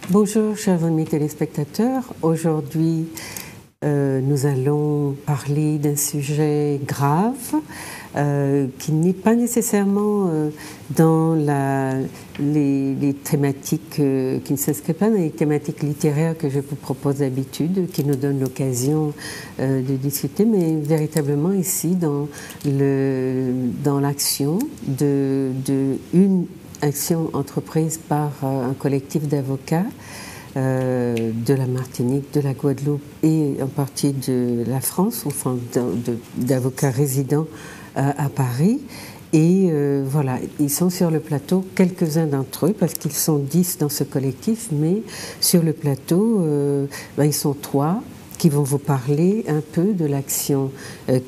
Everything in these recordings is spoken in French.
Bonjour, chers amis téléspectateurs. Aujourd'hui, nous allons parler d'un sujet grave qui n'est pas nécessairement dans les thématiques, qui ne s'inscrit pas dans les thématiques littéraires que je vous propose d'habitude, qui nous donnent l'occasion de discuter, mais véritablement ici dans l'action d'une action entreprise par un collectif d'avocats de la Martinique, de la Guadeloupe et en partie de la France, enfin d'avocats résidents à Paris. Et voilà, ils sont sur le plateau, quelques-uns d'entre eux, parce qu'ils sont 10 dans ce collectif, mais sur le plateau, ils sont 3 qui vont vous parler un peu de l'action, un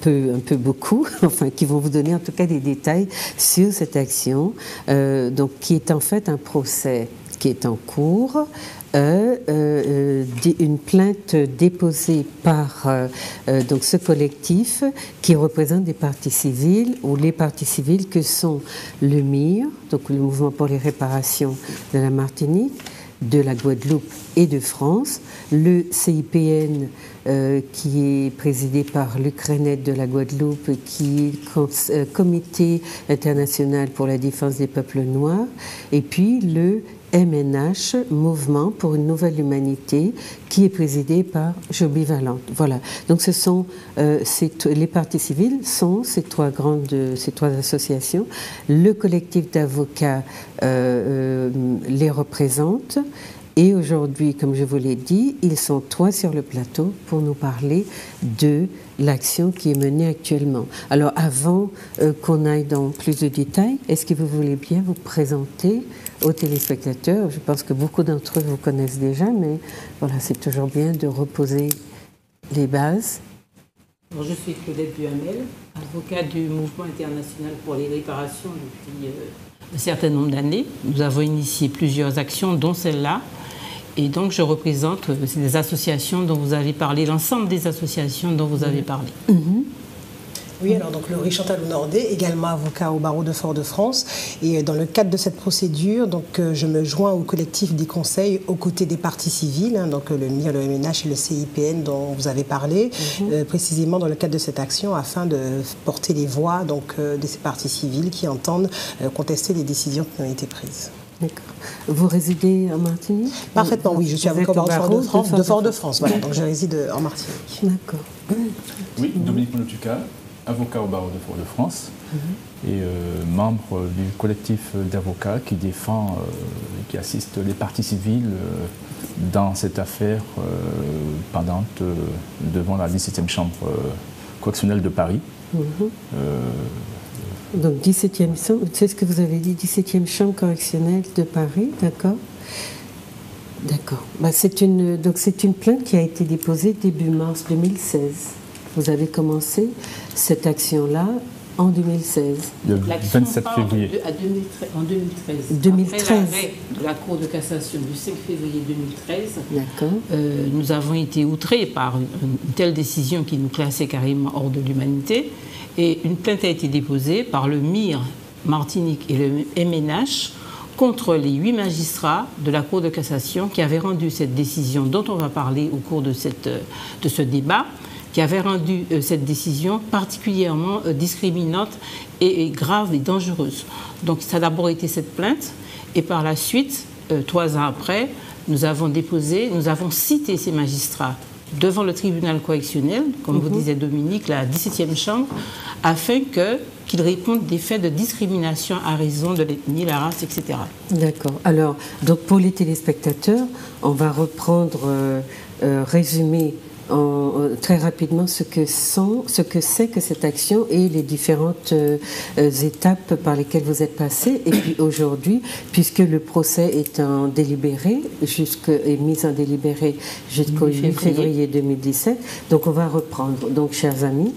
peu beaucoup, enfin qui vont vous donner en tout cas des détails sur cette action, donc qui est en fait un procès qui est en cours, une plainte déposée par donc ce collectif qui représente des parties civiles, ou les parties civiles que sont le MIR, donc le Mouvement pour les réparations de la Martinique, de la Guadeloupe et de France, le CIPN qui est présidé par Luc Renet de la Guadeloupe, qui est Comité international pour la défense des peuples noirs, et puis le MNH, Mouvement pour une nouvelle humanité, qui est présidé par Joby Valente. Voilà. Donc ce sont les parties civiles sont ces trois associations. Le collectif d'avocats les représente. Et aujourd'hui, comme je vous l'ai dit, ils sont 3 sur le plateau pour nous parler de l'action qui est menée actuellement. Alors avant qu'on aille dans plus de détails, est-ce que vous voulez bien vous présenter aux téléspectateurs? Je pense que beaucoup d'entre eux vous connaissent déjà, mais voilà, c'est toujours bien de reposer les bases. Alors, je suis Claudette Duhamel, avocate du Mouvement international pour les réparations depuis un certain nombre d'années. Nous avons initié plusieurs actions, dont celle-là. Et donc, je représente des associations dont vous avez parlé, l'ensemble des associations dont vous avez parlé. Oui, alors donc Laurie Chantal Honordet, également avocat au barreau de Fort-de-France. Et dans le cadre de cette procédure, donc, je me joins au collectif des conseils aux côtés des parties civiles, donc le MIR, le MNH et le CIPN dont vous avez parlé, précisément dans le cadre de cette action afin de porter les voix donc, de ces parties civiles qui entendent contester les décisions qui ont été prises. D'accord. Vous résidez en Martinique? Parfaitement, oui. Je suis avocat au barreau de Fort-de-France. Voilà, donc je réside en Martinique. D'accord. Oui, Dominique Monotuka, avocat au barreau de Fort-de-France et membre du collectif d'avocats qui défend, qui assiste les parties civiles dans cette affaire pendante devant la 17e chambre correctionnelle de Paris. Donc 17e chambre, c'est ce que vous avez dit, 17e chambre correctionnelle de Paris, d'accord? D'accord. C'est une plainte qui a été déposée début mars 2016. Vous avez commencé cette action-là en 2016. Le 27 février. En 2013. 2013. Après l'arrêt de la Cour de cassation du 5 février 2013, d'accord. Nous avons été outrés par une telle décision qui nous classait carrément hors de l'humanité. Et une plainte a été déposée par le MIR Martinique et le MNH contre les 8 magistrats de la Cour de cassation qui avaient rendu cette décision dont on va parler au cours de ce débat, qui avait rendu cette décision particulièrement discriminante et grave et dangereuse. Donc ça a d'abord été cette plainte et par la suite, 3 ans après, nous avons cité ces magistrats devant le tribunal correctionnel, comme vous disait Dominique, la 17e chambre, afin qu'ils répondent des faits de discrimination à raison de l'ethnie, la race, etc. D'accord. Alors, donc pour les téléspectateurs, on va reprendre, résumer très rapidement ce que c'est que cette action et les différentes étapes par lesquelles vous êtes passés. Et puis aujourd'hui, puisque le procès est en délibéré, est mis en délibéré jusqu'au 8 février 2017, donc on va reprendre. Donc, chers amis.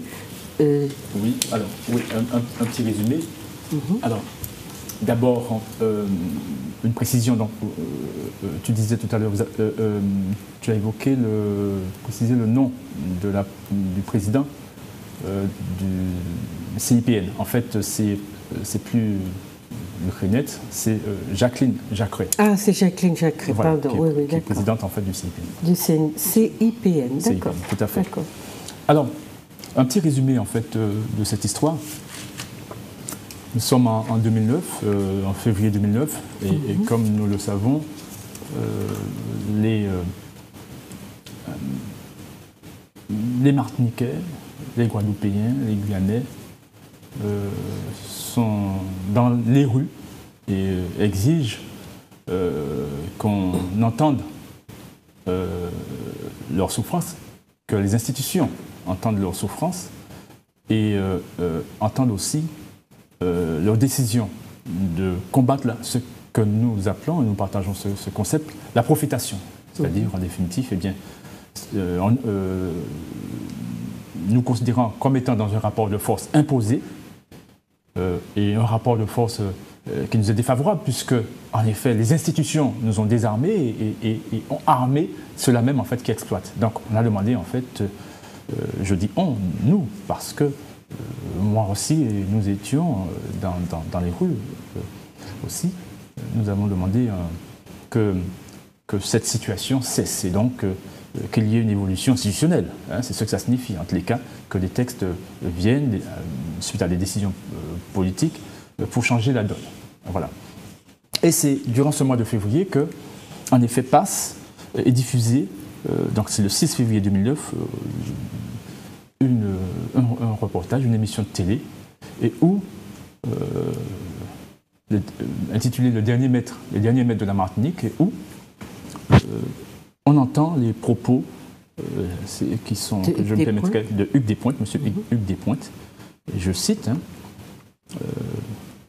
Oui, alors, un petit résumé. Alors, d'abord, une précision. Donc, tu disais tout à l'heure, tu as évoqué préciser le nom du président du CIPN. En fait, c'est plus l'Ukrainette, c'est Jacqueline Jacqueret. Ah, c'est Jacqueline Jacqueret, Voilà, pardon. qui est présidente en fait du CIPN. Du CIPN, d'accord. Tout à fait. Alors, un petit résumé en fait de cette histoire. Nous sommes en 2009, en février 2009, et comme nous le savons, les Martiniquais, les Guadeloupéens, les Guyanais sont dans les rues et exigent qu'on entende leur souffrance, que les institutions entendent leur souffrance et entendent aussi leur décision de combattre ce que nous appelons, et nous partageons ce concept, la profitation. C'est-à-dire, en définitive, eh bien, nous considérons comme étant dans un rapport de force imposé et un rapport de force qui nous est défavorable, puisque, en effet, les institutions nous ont désarmés et ont armé ceux-là même en fait, qui exploitent. Donc, on a demandé, en fait, je dis on, nous, parce que moi aussi, nous étions dans les rues aussi. Nous avons demandé que cette situation cesse et donc qu'il y ait une évolution institutionnelle. Hein, c'est ce que ça signifie, en tous les cas, que les textes viennent suite à des décisions politiques pour changer la donne. Voilà. Et c'est durant ce mois de février que, en effet, passe et diffusé, donc c'est le 6 février 2009, un reportage, une émission de télé, et où, intitulé Le dernier maître de la Martinique, et où on entend les propos qui sont, que je me permettrai, de Hugues Despointes, M. Hugues Despointes, et je cite,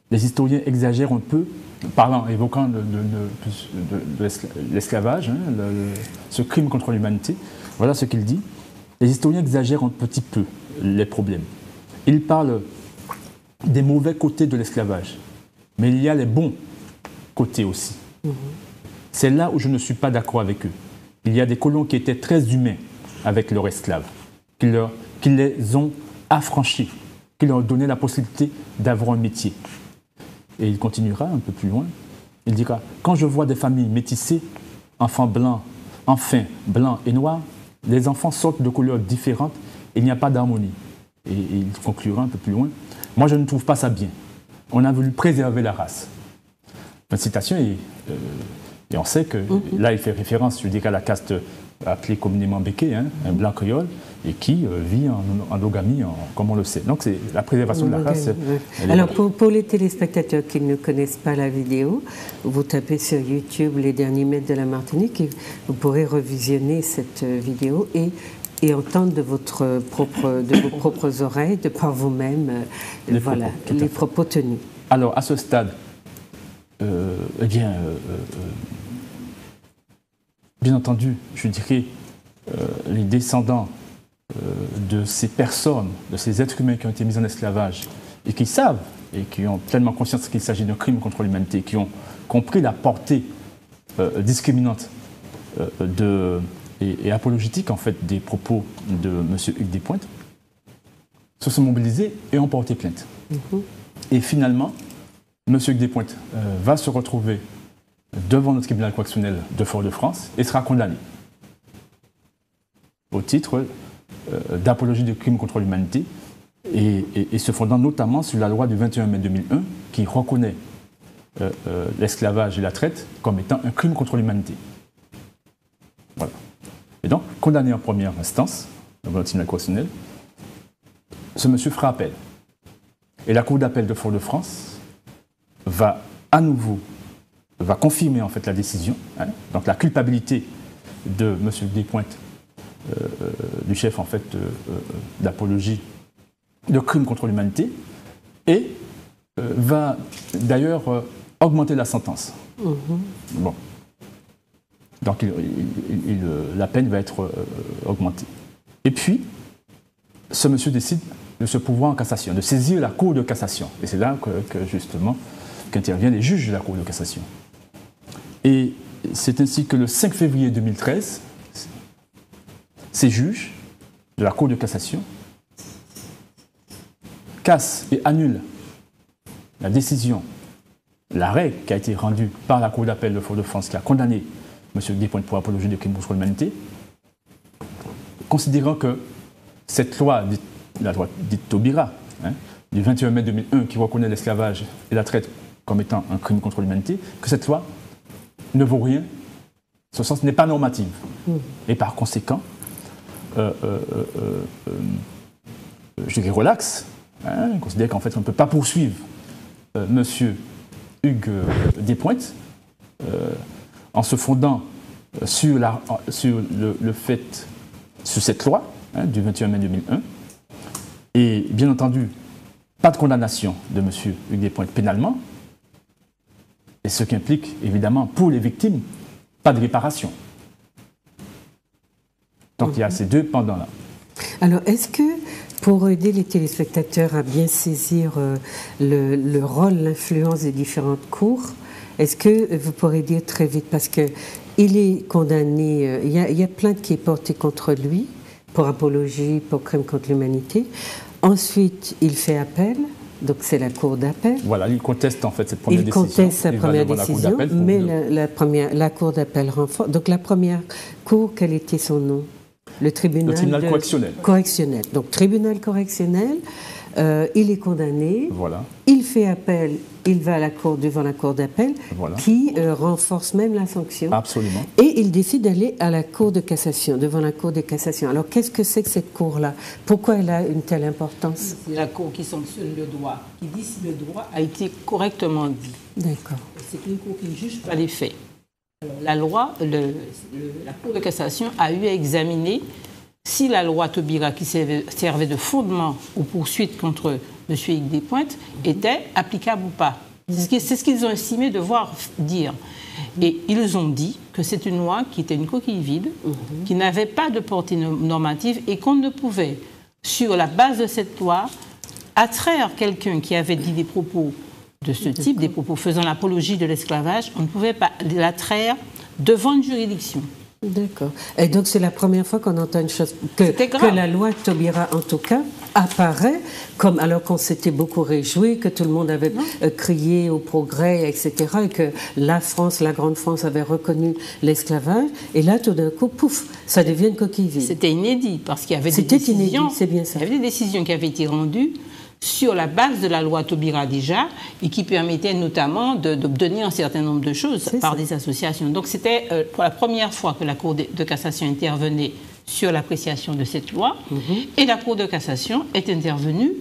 les historiens exagèrent un peu, évoquant l'esclavage, ce crime contre l'humanité. Voilà ce qu'il dit. Les historiens exagèrent un petit peu les problèmes. Ils parlent des mauvais côtés de l'esclavage, mais il y a les bons côtés aussi. C'est là où je ne suis pas d'accord avec eux. Il y a des colons qui étaient très humains avec leurs esclaves, qui les ont affranchis, qui leur ont donné la possibilité d'avoir un métier. Et il continuera un peu plus loin. Il dira, quand je vois des familles métissées, enfants blancs et noirs, les enfants sortent de couleurs différentes et il n'y a pas d'harmonie. Et il conclura un peu plus loin. Moi, je ne trouve pas ça bien. On a voulu préserver la race. Une citation, et on sait que là, il fait référence, je dirais, à la caste appelée communément béké, un blanc créole, et qui vit en endogamie, comme on le sait. Donc, c'est la préservation de la race. Alors, pour les téléspectateurs qui ne connaissent pas la vidéo, vous tapez sur YouTube Les derniers maîtres de la Martinique et vous pourrez revisionner cette vidéo et entendre de vos propres oreilles, de par vous-même, les propos tenus. Alors, à ce stade, bien entendu, je dirais, les descendants de ces personnes, de ces êtres humains qui ont été mis en esclavage et qui savent et qui ont pleinement conscience qu'il s'agit d'un crime contre l'humanité, qui ont compris la portée discriminante et apologétique en fait des propos de M. Hugues Despointes, se sont mobilisés et ont porté plainte. Et finalement, M. Hugues Despointes va se retrouver devant le tribunal correctionnel de Fort-de-France et sera condamné au titre d'apologie de crimes contre l'humanité et se fondant notamment sur la loi du 21 mai 2001 qui reconnaît l'esclavage et la traite comme étant un crime contre l'humanité. Voilà. Et donc, condamné en première instance devant le tribunal correctionnel, ce monsieur fera appel. Et la Cour d'appel de Fort-de-France va à nouveau confirmer en fait la décision, donc la culpabilité de M. Despointes, du chef en fait d'apologie de crimes contre l'humanité, et va d'ailleurs augmenter la sentence. Bon. Donc la peine va être augmentée. Et puis, ce monsieur décide de se pourvoir en cassation, de saisir la Cour de cassation. Et c'est là que justement qu'interviennent les juges de la Cour de cassation. Et c'est ainsi que le 5 février 2013, ces juges de la Cour de cassation cassent et annulent la décision l'arrêt qui a été rendu par la Cour d'appel de Fort-de-France qui a condamné M. Despointes pour apologie de crimes contre l'humanité, considérant que cette loi, la loi dite Taubira, du 21 mai 2001, qui reconnaît l'esclavage et la traite comme étant un crime contre l'humanité, que cette loi ne vaut rien, ce sens n'est pas normative. Et par conséquent, je dirais relax, on considère qu'en fait on ne peut pas poursuivre M. Hugues Despointes en se fondant sur le fait, sur cette loi du 21 mai 2001, et bien entendu, pas de condamnation de M. Hugues Despointes pénalement, et ce qui implique évidemment pour les victimes, pas de réparation. Donc il y a ces deux pendants-là. Alors est-ce que, pour aider les téléspectateurs à bien saisir le rôle, l'influence des différentes cours, est-ce que vous pourrez dire très vite, parce qu'il est condamné, il y a plainte qui est portée contre lui pour apologie, pour crime contre l'humanité. Ensuite, il fait appel, donc c'est la cour d'appel. Voilà, il conteste en fait cette première décision. Il conteste sa première décision, mais la cour d'appel renforce. Donc la première cour, quel était son nom? Le tribunal correctionnel. Correctionnel. Donc tribunal correctionnel, il est condamné, voilà. Il fait appel, il va à devant la cour d'appel, voilà. Qui renforce même la sanction. Absolument. Et il décide d'aller à la cour de cassation, devant la cour de cassation. Alors qu'est-ce que c'est que cette cour-là? Pourquoi elle a une telle importance? C'est la cour qui sanctionne le droit, qui dit si le droit a été correctement dit. D'accord. C'est une cour qui ne juge pas les faits. La loi, la Cour de cassation a eu à examiner si la loi Taubira, qui servait de fondement aux poursuites contre M. Hugues Despointes, était applicable ou pas. C'est ce qu'ils ont estimé devoir dire. Et ils ont dit que c'est une loi qui était une coquille vide, qui n'avait pas de portée normative et qu'on ne pouvait, sur la base de cette loi, attraire quelqu'un qui avait dit des propos de ce type, des propos faisant l'apologie de l'esclavage, on ne pouvait pas l'attraire devant une juridiction. D'accord. Et donc c'est la première fois qu'on entend une chose, que la loi Taubira, en tout cas, apparaît, comme alors qu'on s'était beaucoup réjoui, que tout le monde avait crié au progrès, etc., et que la France, la grande France, avait reconnu l'esclavage, et là, tout d'un coup, pouf, ça devient une coquille vide. C'était inédit, parce qu'il y avait des décisions, inédit, c'est bien ça. Il y avait des décisions qui avaient été rendues sur la base de la loi Taubira déjà, et qui permettait notamment d'obtenir un certain nombre de choses par des associations. Donc c'était pour la première fois que la Cour de cassation intervenait sur l'appréciation de cette loi, et la Cour de cassation est intervenue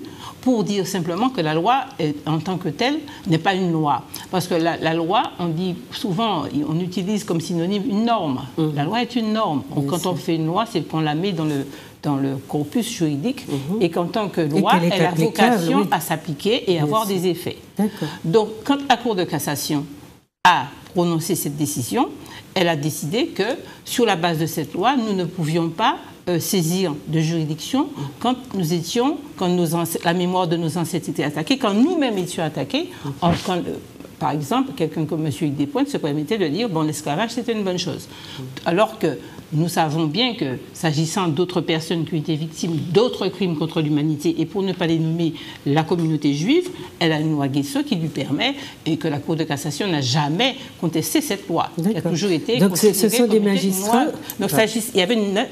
pour dire simplement que la loi, en tant que telle, n'est pas une loi. Parce que la loi, on dit souvent, on utilise comme synonyme une norme. La loi est une norme. Quand on fait une loi, c'est qu'on la met dans le corpus juridique et qu'en tant que loi, elle a vocation à s'appliquer et avoir des effets. Donc, quand la Cour de cassation a prononcé cette décision, elle a décidé que, sur la base de cette loi, nous ne pouvions pas saisir de juridiction quand la mémoire de nos ancêtres était attaquée, quand nous-mêmes étions attaqués, par exemple, quelqu'un comme M. Hugues Despointes se permettait de dire bon, l'esclavage, c'était une bonne chose. Alors que nous savons bien que, s'agissant d'autres personnes qui ont été victimes d'autres crimes contre l'humanité, et pour ne pas les nommer la communauté juive, elle a une loi Guesso qui lui permet, et que la Cour de cassation n'a jamais contesté cette loi. Qui a toujours été donc ce sont des magistrats. Donc il y avait une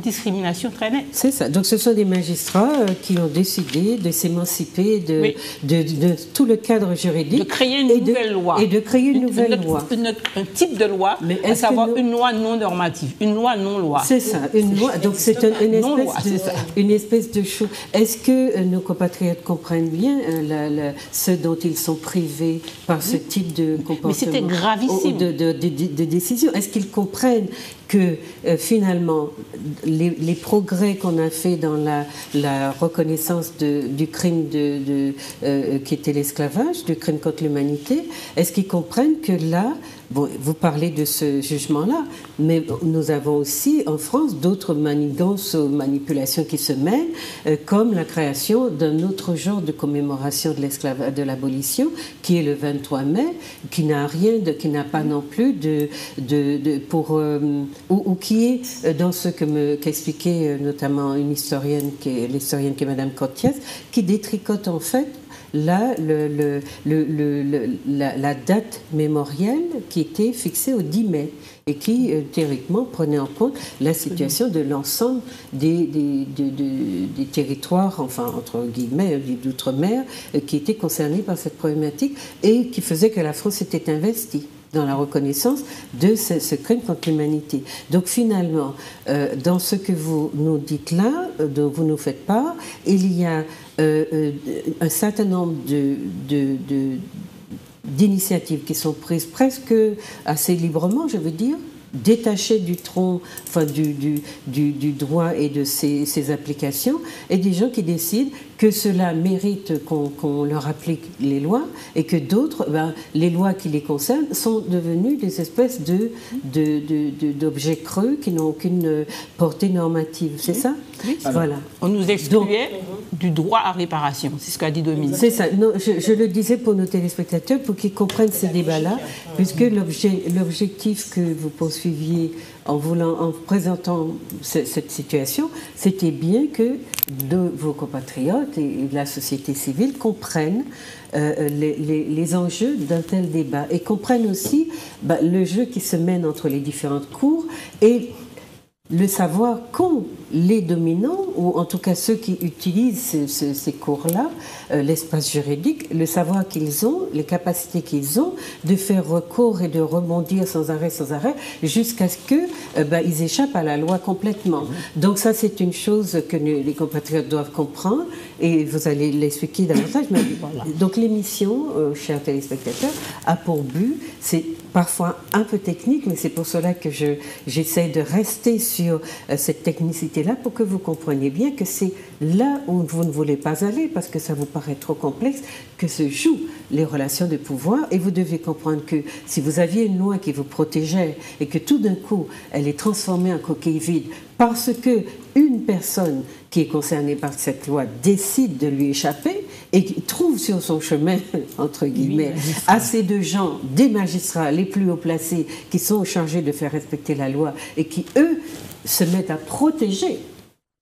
discrimination très nette. C'est ça. Donc ce sont des magistrats qui ont décidé de s'émanciper de tout le cadre juridique. De créer une nouvelle loi. Et de créer une nouvelle loi. Un type de loi, à savoir une loi non normative, une loi non-loi. C'est ça, une loi. Donc c'est une espèce de chose. Est-ce que nos compatriotes comprennent bien ce dont ils sont privés par ce type de comportement? Mais c'était gravissime. De décision. Est-ce qu'ils comprennent que finalement, les progrès qu'on a fait dans la reconnaissance du crime qui était l'esclavage, du crime contre l'humanité, est-ce qu'ils comprennent que là, bon, vous parlez de ce jugement-là, mais nous avons aussi en France d'autres manigances ou manipulations qui se mènent, comme la création d'un autre genre de commémoration de l'abolition, qui est le 23 mai, qui n'a pas non plus ou qui est dans ce qu'expliquait notamment une historienne qui est Mme Cortiès, qui détricote en fait la date mémorielle qui était fixée au 10 mai et qui, théoriquement, prenait en compte la situation de l'ensemble des territoires, enfin, entre guillemets, d'outre-mer, qui étaient concernés par cette problématique et qui faisait que la France s'était investie dans la reconnaissance de ce crime contre l'humanité. Donc finalement, dans ce que vous nous dites là, dont vous nous faites part, il y a un certain nombre d'initiatives qui sont prises presque assez librement, je veux dire, détachées du tronc, enfin du droit et de ses applications, et des gens qui décident que cela mérite qu'on leur applique les lois et que d'autres, les lois qui les concernent sont devenues des espèces d'objets creux qui n'ont aucune portée normative. C'est ça? Oui. Voilà. On nous excluait du droit à réparation, c'est ce qu'a dit Dominique. C'est ça. Non, je le disais pour nos téléspectateurs, pour qu'ils comprennent ces débats-là, puisque l'objectif que vous poursuiviez en présentant cette situation, c'était bien que vos compatriotes et la société civile comprennent les enjeux d'un tel débat et comprennent aussi le jeu qui se mène entre les différentes cours et le savoir qu'ont les dominants, ou en tout cas ceux qui utilisent ces cours-là, l'espace juridique, le savoir qu'ils ont, les capacités qu'ils ont de faire recours et de rebondir sans arrêt, jusqu'à ce qu'ils échappent à la loi complètement. Donc ça, c'est une chose que les compatriotes doivent comprendre, et vous allez l'expliquer davantage. Mais voilà. Donc l'émission, chers téléspectateurs, a pour but, c'est parfois un peu technique, mais c'est pour cela que j'essaie de rester sur cette technicité-là pour que vous compreniez bien que c'est là où vous ne voulez pas aller, parce que ça vous paraît trop complexe, que se jouent les relations de pouvoir. Et vous devez comprendre que si vous aviez une loi qui vous protégeait et que tout d'un coup, elle est transformée en coquille vide parce que une personne qui est concernée par cette loi décide de lui échapper et qui trouve sur son chemin, entre guillemets, assez de gens, des magistrats les plus haut placés qui sont chargés de faire respecter la loi et qui, eux, se mettent à protéger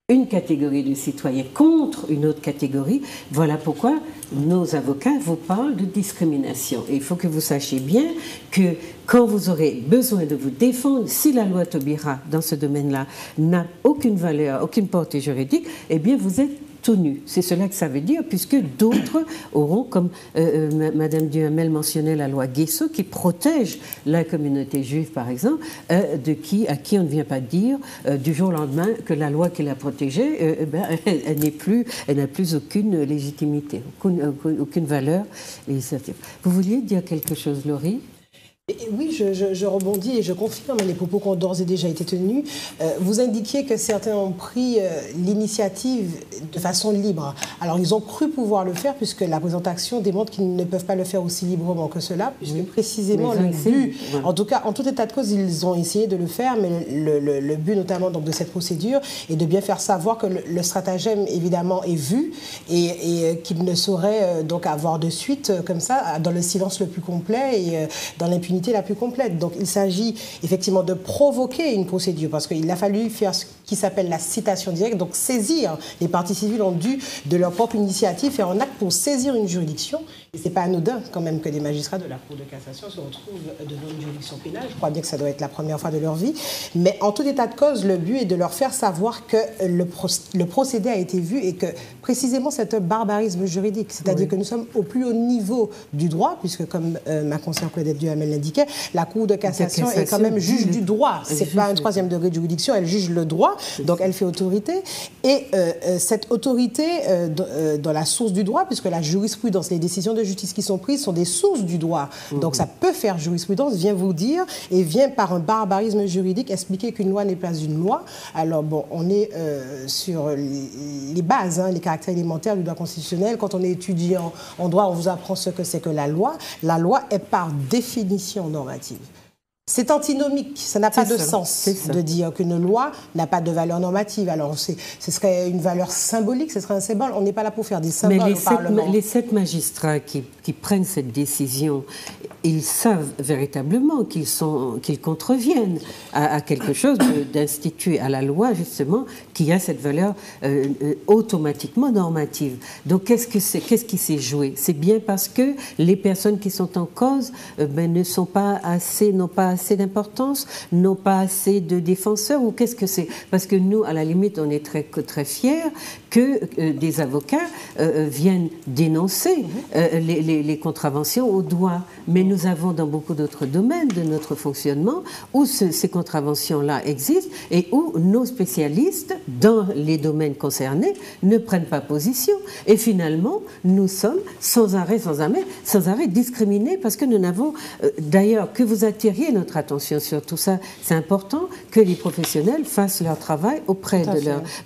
une catégorie de citoyens contre une autre catégorie. Voilà pourquoi nos avocats vous parlent de discrimination. Et il faut que vous sachiez bien que quand vous aurez besoin de vous défendre, si la loi Taubira, dans ce domaine-là, n'a aucune valeur, aucune portée juridique, eh bien vous êtes tout nu. C'est cela que ça veut dire, puisque d'autres auront, comme Madame Duhamel mentionnait la loi Guesso, qui protège la communauté juive, par exemple, à qui on ne vient pas dire du jour au lendemain que la loi qui l'a protégée, elle n'a plus aucune légitimité, aucune valeur législative. Vous vouliez dire quelque chose, Laurie ? Oui, je rebondis et je confirme les propos qui ont d'ores et déjà été tenus. Vous indiquiez que certains ont pris l'initiative de façon libre. Alors, ils ont cru pouvoir le faire puisque la présente action démontre qu'ils ne peuvent pas le faire aussi librement que cela, puisque précisément le but, en tout cas, en tout état de cause, ils ont essayé de le faire, mais le but notamment donc, de cette procédure est de bien faire savoir que le stratagème, évidemment, est vu et qu'il ne saurait donc avoir de suite comme ça, dans le silence le plus complet et dans l'impunité la plus complète. Donc il s'agit effectivement de provoquer une procédure parce qu'il a fallu faire ce qui s'appelle la citation directe, donc saisir. Les parties civiles ont dû de leur propre initiative faire un acte pour saisir une juridiction. Et ce n'est pas anodin quand même que des magistrats de la Cour de cassation se retrouvent devant une juridiction pénale. Je crois bien que ça doit être la première fois de leur vie. Mais en tout état de cause, le but est de leur faire savoir que le procédé a été vu et que précisément c'est un barbarisme juridique. C'est-à-dire que nous sommes au plus haut niveau du droit, puisque comme ma consoeur Claudette Duhamel l'indiquait, la Cour de cassation est quand même juge du droit. Ce n'est pas un troisième degré de juridiction, elle juge le droit, donc elle fait autorité. Et cette autorité dans la source du droit, puisque la jurisprudence, les décisions de justice qui sont prises sont des sources du droit. Donc ça peut faire jurisprudence, vient vous dire, et vient par un barbarisme juridique expliquer qu'une loi n'est pas une loi. Alors bon, on est sur les bases, les caractères élémentaires du droit constitutionnel. Quand on est étudiant en droit, on vous apprend ce que c'est que la loi. La loi est par définition normative. C'est antinomique, ça n'a pas de sens de dire qu'une loi n'a pas de valeur normative. Alors, ce serait une valeur symbolique, ce serait un symbole. On n'est pas là pour faire des symboles au Parlement. Mais les 7 magistrats qui prennent cette décision, ils savent véritablement qu'ils contreviennent à quelque chose d'institué à la loi, justement, qui a cette valeur automatiquement normative. Donc, qu'est-ce qui s'est joué? C'est bien parce que les personnes qui sont en cause n'ont pas assez d'importance, n'ont pas assez de défenseurs, ou qu'est-ce que c'est? Parce que nous, à la limite, on est très fiers que des avocats viennent dénoncer les contraventions au doigt. Mais nous avons dans beaucoup d'autres domaines de notre fonctionnement où ces contraventions-là existent et où nos spécialistes, dans les domaines concernés, ne prennent pas position. Et finalement, nous sommes sans arrêt discriminés parce que nous n'avons... D'ailleurs, que vous attiriez notre attention sur tout ça, c'est important que les professionnels fassent leur travail auprès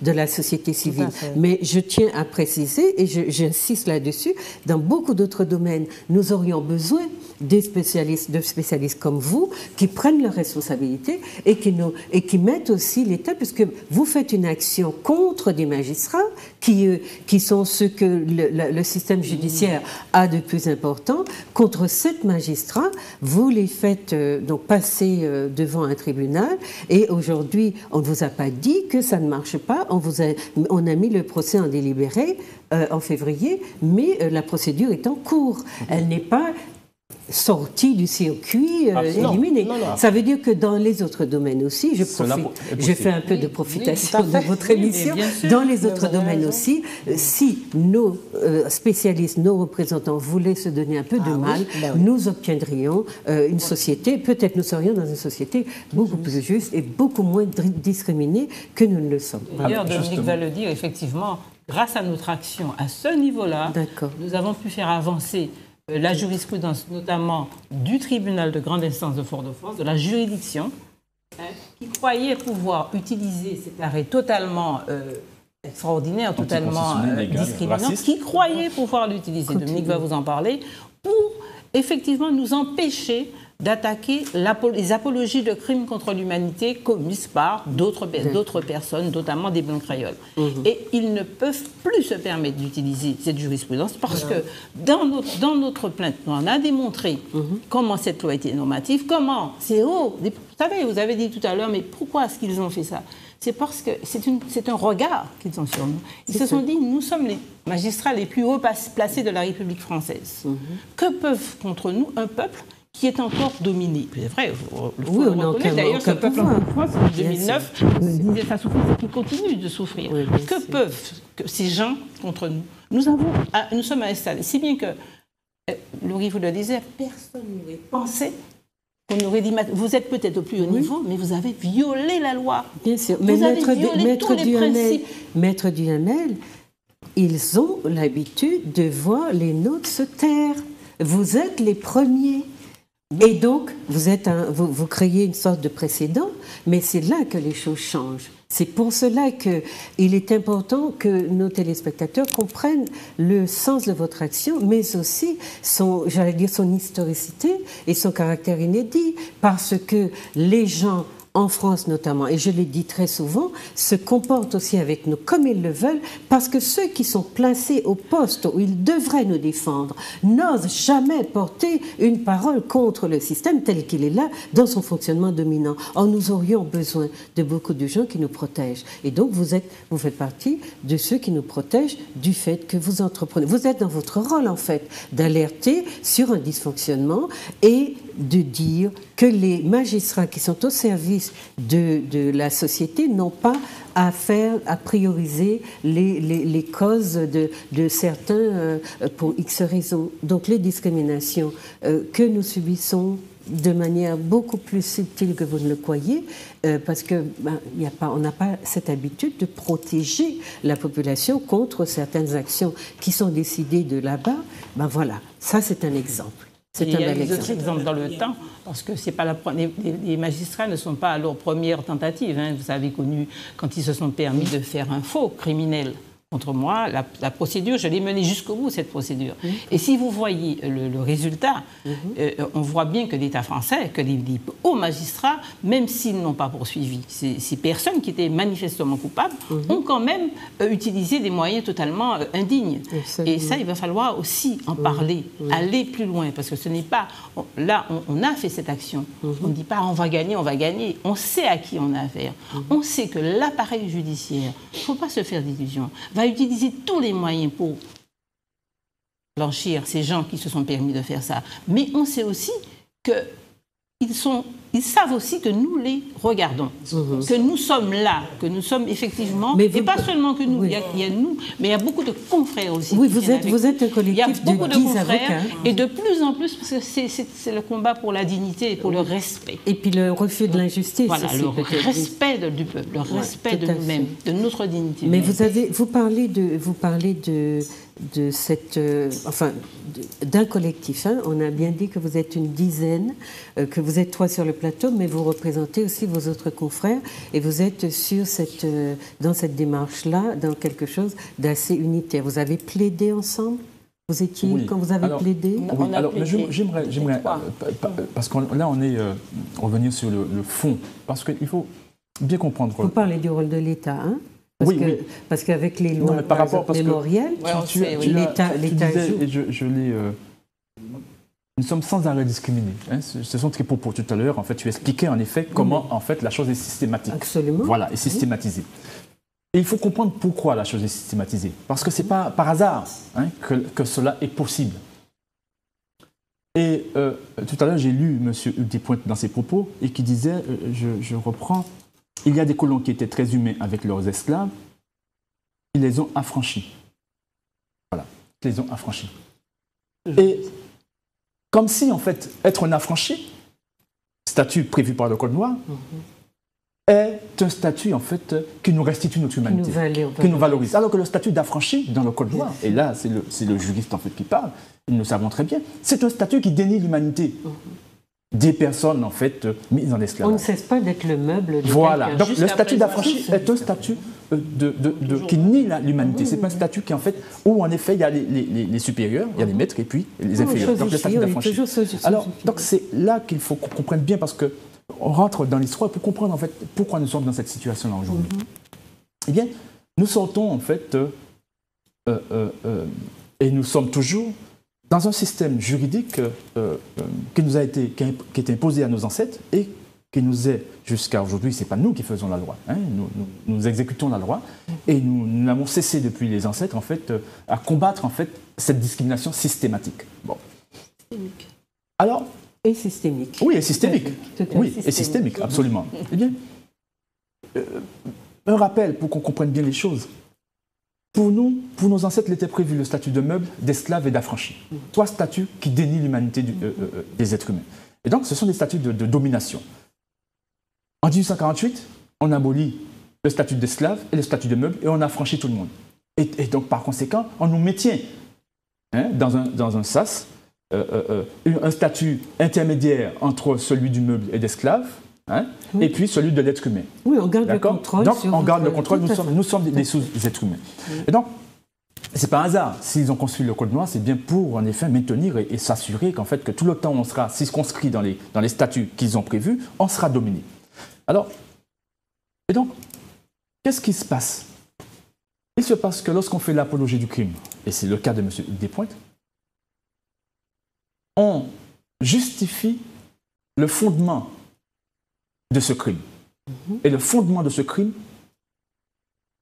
de la société civile. Mais je tiens à préciser, et j'insiste là-dessus, dans beaucoup d'autres domaines, nous aurions besoin de spécialistes comme vous qui prennent leurs responsabilités et qui mettent aussi l'État, puisque vous faites une action contre des magistrats qui sont ceux que le système judiciaire a de plus important. Contre 7 magistrats, vous les faites donc passer devant un tribunal et aujourd'hui, on ne vous a pas dit que ça ne marche pas. On a mis le procès en délibéré en février, mais la procédure est en cours. Elle n'est pas sortie du circuit, éliminée. Non. Ça veut dire que dans les autres domaines aussi, je fais un peu de profitation de votre émission, dans les autres domaines aussi, si nos spécialistes, nos représentants voulaient se donner un peu de mal, nous obtiendrions une société, peut-être nous serions dans une société beaucoup plus juste et beaucoup moins discriminée que nous ne le sommes. D'ailleurs, Dominique va le dire, effectivement, grâce à notre action à ce niveau-là, nous avons pu faire avancer la jurisprudence, notamment du tribunal de grande instance de Fort-de-France, de la juridiction, qui croyait pouvoir utiliser cet arrêt totalement extraordinaire, totalement discriminant, qui croyait pouvoir l'utiliser, Dominique va vous en parler, pour effectivement nous empêcher d'attaquer les apologies de crimes contre l'humanité commises par d'autres personnes, notamment des blancs créoles. Et ils ne peuvent plus se permettre d'utiliser cette jurisprudence parce que dans notre plainte, on a démontré comment cette loi était normative, comment c'est haut. Vous savez, vous avez dit tout à l'heure, mais pourquoi est-ce qu'ils ont fait ça? C'est parce que c'est un regard qu'ils ont sur nous. Ils se sont dit, nous sommes les magistrats les plus haut placés de la République française. Que peuvent contre nous un peuple qui est encore dominé? C'est vrai, il faut le reconnaître. D'ailleurs, ce peuple en France, en 2009, disait sa souffrance et qui continue de souffrir. Que peuvent ces gens contre nous? Nous sommes installés. Si bien que, Laurie vous le disait, personne n'aurait pensé qu'on aurait dit, vous êtes peut-être au plus haut niveau, mais vous avez violé la loi. Bien sûr, mais Maître Duhamel, ils ont l'habitude de voir les nôtres se taire. Vous êtes les premiers. Et donc, vous créez une sorte de précédent, mais c'est là que les choses changent. C'est pour cela qu'il est important que nos téléspectateurs comprennent le sens de votre action, mais aussi son historicité et son caractère inédit, parce que les gens en France notamment, et je l'ai dit très souvent, se comportent aussi avec nous comme ils le veulent, parce que ceux qui sont placés au poste où ils devraient nous défendre n'osent jamais porter une parole contre le système tel qu'il est là dans son fonctionnement dominant. Or, nous aurions besoin de beaucoup de gens qui nous protègent. Et donc, vous faites partie de ceux qui nous protègent du fait que vous entreprenez. Vous êtes dans votre rôle, en fait, d'alerter sur un dysfonctionnement et de dire que les magistrats qui sont au service de la société n'ont pas à prioriser les causes de certains pour X raisons. Donc les discriminations que nous subissons de manière beaucoup plus subtile que vous ne le croyez, parce que on n'a pas cette habitude de protéger la population contre certaines actions qui sont décidées de là-bas. Voilà, ça c'est un exemple. Il y a d'autres exemples dans le temps, parce que c'est pas les magistrats ne sont pas à leur première tentative. Vous avez connu quand ils se sont permis de faire un faux criminel contre moi. La procédure, je l'ai menée jusqu'au bout, cette procédure. Et si vous voyez le résultat, on voit bien que l'État français, que les hauts magistrats, même s'ils n'ont pas poursuivi ces personnes qui étaient manifestement coupables, ont quand même utilisé des moyens totalement indignes. Et ça, il va falloir aussi en parler, aller plus loin, parce que ce n'est pas... Là, on a fait cette action. On ne dit pas on va gagner, on va gagner. On sait à qui on a affaire. On sait que l'appareil judiciaire, il ne faut pas se faire d'illusions, va utiliser tous les moyens pour blanchir ces gens qui se sont permis de faire ça. Mais on sait aussi qu'ils savent aussi que nous les regardons, que nous sommes là, que nous sommes effectivement, et pas seulement que nous, il y a nous, mais il y a beaucoup de confrères aussi. Oui, vous êtes un collectif il y a beaucoup de confrères, avocats. Et de plus en plus, parce que c'est le combat pour la dignité et pour le respect. Et puis le refus de l'injustice. Voilà, le respect du peuple, le respect de nous-mêmes, de notre dignité. Mais vous parlez de cette, d'un collectif. Hein. On a bien dit que vous êtes une dizaine, que vous êtes 3 sur le plateau, mais vous représentez aussi vos autres confrères et vous êtes dans cette démarche-là, dans quelque chose d'assez unitaire. Vous avez plaidé ensemble ? Vous étiez, quand vous avez plaidé ? Oui, alors j'aimerais parce que là on est revenir sur le fond, parce qu'il faut bien comprendre. Vous parlez du rôle de l'État, hein ? Parce qu'avec les lois mémorielles, l'État joue. Nous sommes sans arrêt discriminés. Hein. Ce sont tes propos tout à l'heure. En fait, tu expliquais en effet comment en fait la chose est systématique. Absolument. Voilà, est systématisée. Et il faut comprendre pourquoi la chose est systématisée. Parce que c'est pas par hasard que cela est possible. Et tout à l'heure, j'ai lu M. Hugues Despointes dans ses propos et qui disait, je reprends, il y a des colons qui étaient très humains avec leurs esclaves, ils les ont affranchis. Voilà, ils les ont affranchis. Et comme si, en fait, être un affranchi, statut prévu par le Code noir, est un statut, en fait, qui nous restitue notre humanité, qui nous valorise. Alors que le statut d'affranchi dans le Code noir, et là, c'est le juriste, en fait, qui parle, nous le savons très bien, c'est un statut qui dénie l'humanité des personnes, en fait, mises en esclavage. On ne cesse pas d'être le meuble de voilà. Donc, le statut d'affranchi est un statut qui nie l'humanité. C'est pas un statut qui, en fait, où, en effet, il y a les supérieurs, il y a les maîtres et puis les inférieurs. Donc, le statut d'affranchi. Alors, donc, c'est là qu'il faut qu'on comprenne bien, parce que on rentre dans l'histoire pour comprendre, en fait, pourquoi nous sommes dans cette situation-là aujourd'hui. Eh bien, nous sortons, en fait, et nous sommes toujours dans un système juridique qui nous a été, qui est imposé à nos ancêtres et qui nous est jusqu'à aujourd'hui. C'est pas nous qui faisons la loi, hein, nous exécutons la loi et nous n'avons cessé depuis les ancêtres, en fait, à combattre, en fait, cette discrimination systématique. Bon. Systémique. Alors. Et systémique. Oui, et systémique. Oui, et systémique, absolument. Eh bien, un rappel pour qu'on comprenne bien les choses. Pour nous, pour nos ancêtres, il était prévu le statut de meuble, d'esclave et d'affranchi. 3 statuts qui dénient l'humanité des êtres humains. Et donc, ce sont des statuts de domination. En 1848, on abolit le statut d'esclave et le statut de meuble et on affranchit tout le monde. Et donc, par conséquent, on nous maintient dans un sas, un statut intermédiaire entre celui du meuble et d'esclave, et puis celui de l'être humain. Oui, on garde le contrôle. Donc, on garde le contrôle, nous sommes des sous-êtres humains. Et donc, c'est pas un hasard. S'ils ont construit le Code noir, c'est bien pour, en effet, maintenir et s'assurer qu'en fait, que tout le temps où on sera circonscrit dans les statuts qu'ils ont prévus, on sera dominé. Alors, et donc, qu'est-ce qui se passe? Il se passe que lorsqu'on fait l'apologie du crime, et c'est le cas de M. Despointes, on justifie le fondement de ce crime. Et le fondement de ce crime,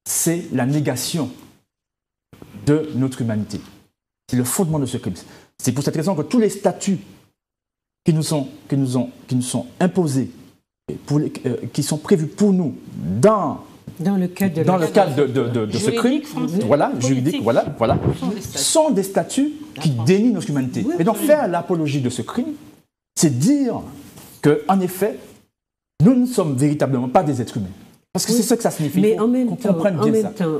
c'est la négation de notre humanité. C'est le fondement de ce crime. C'est pour cette raison que tous les statuts qui nous sont imposés, qui sont prévus pour nous dans le cadre de ce crime, juridique, sont des statuts qui dénient notre humanité. Et donc faire l'apologie de ce crime, c'est dire qu'en effet, nous ne sommes véritablement pas des êtres humains. Parce que c'est ça que ça signifie. Mais en même temps,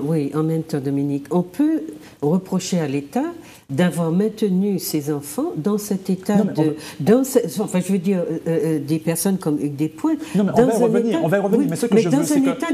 oui, en même temps, Dominique, on peut reprocher à l'État d'avoir maintenu ces enfants dans cet état enfin, je veux dire, des personnes comme Hugues Despointes. Non, mais on va y revenir. Mais ce que je veux, c'est dans un état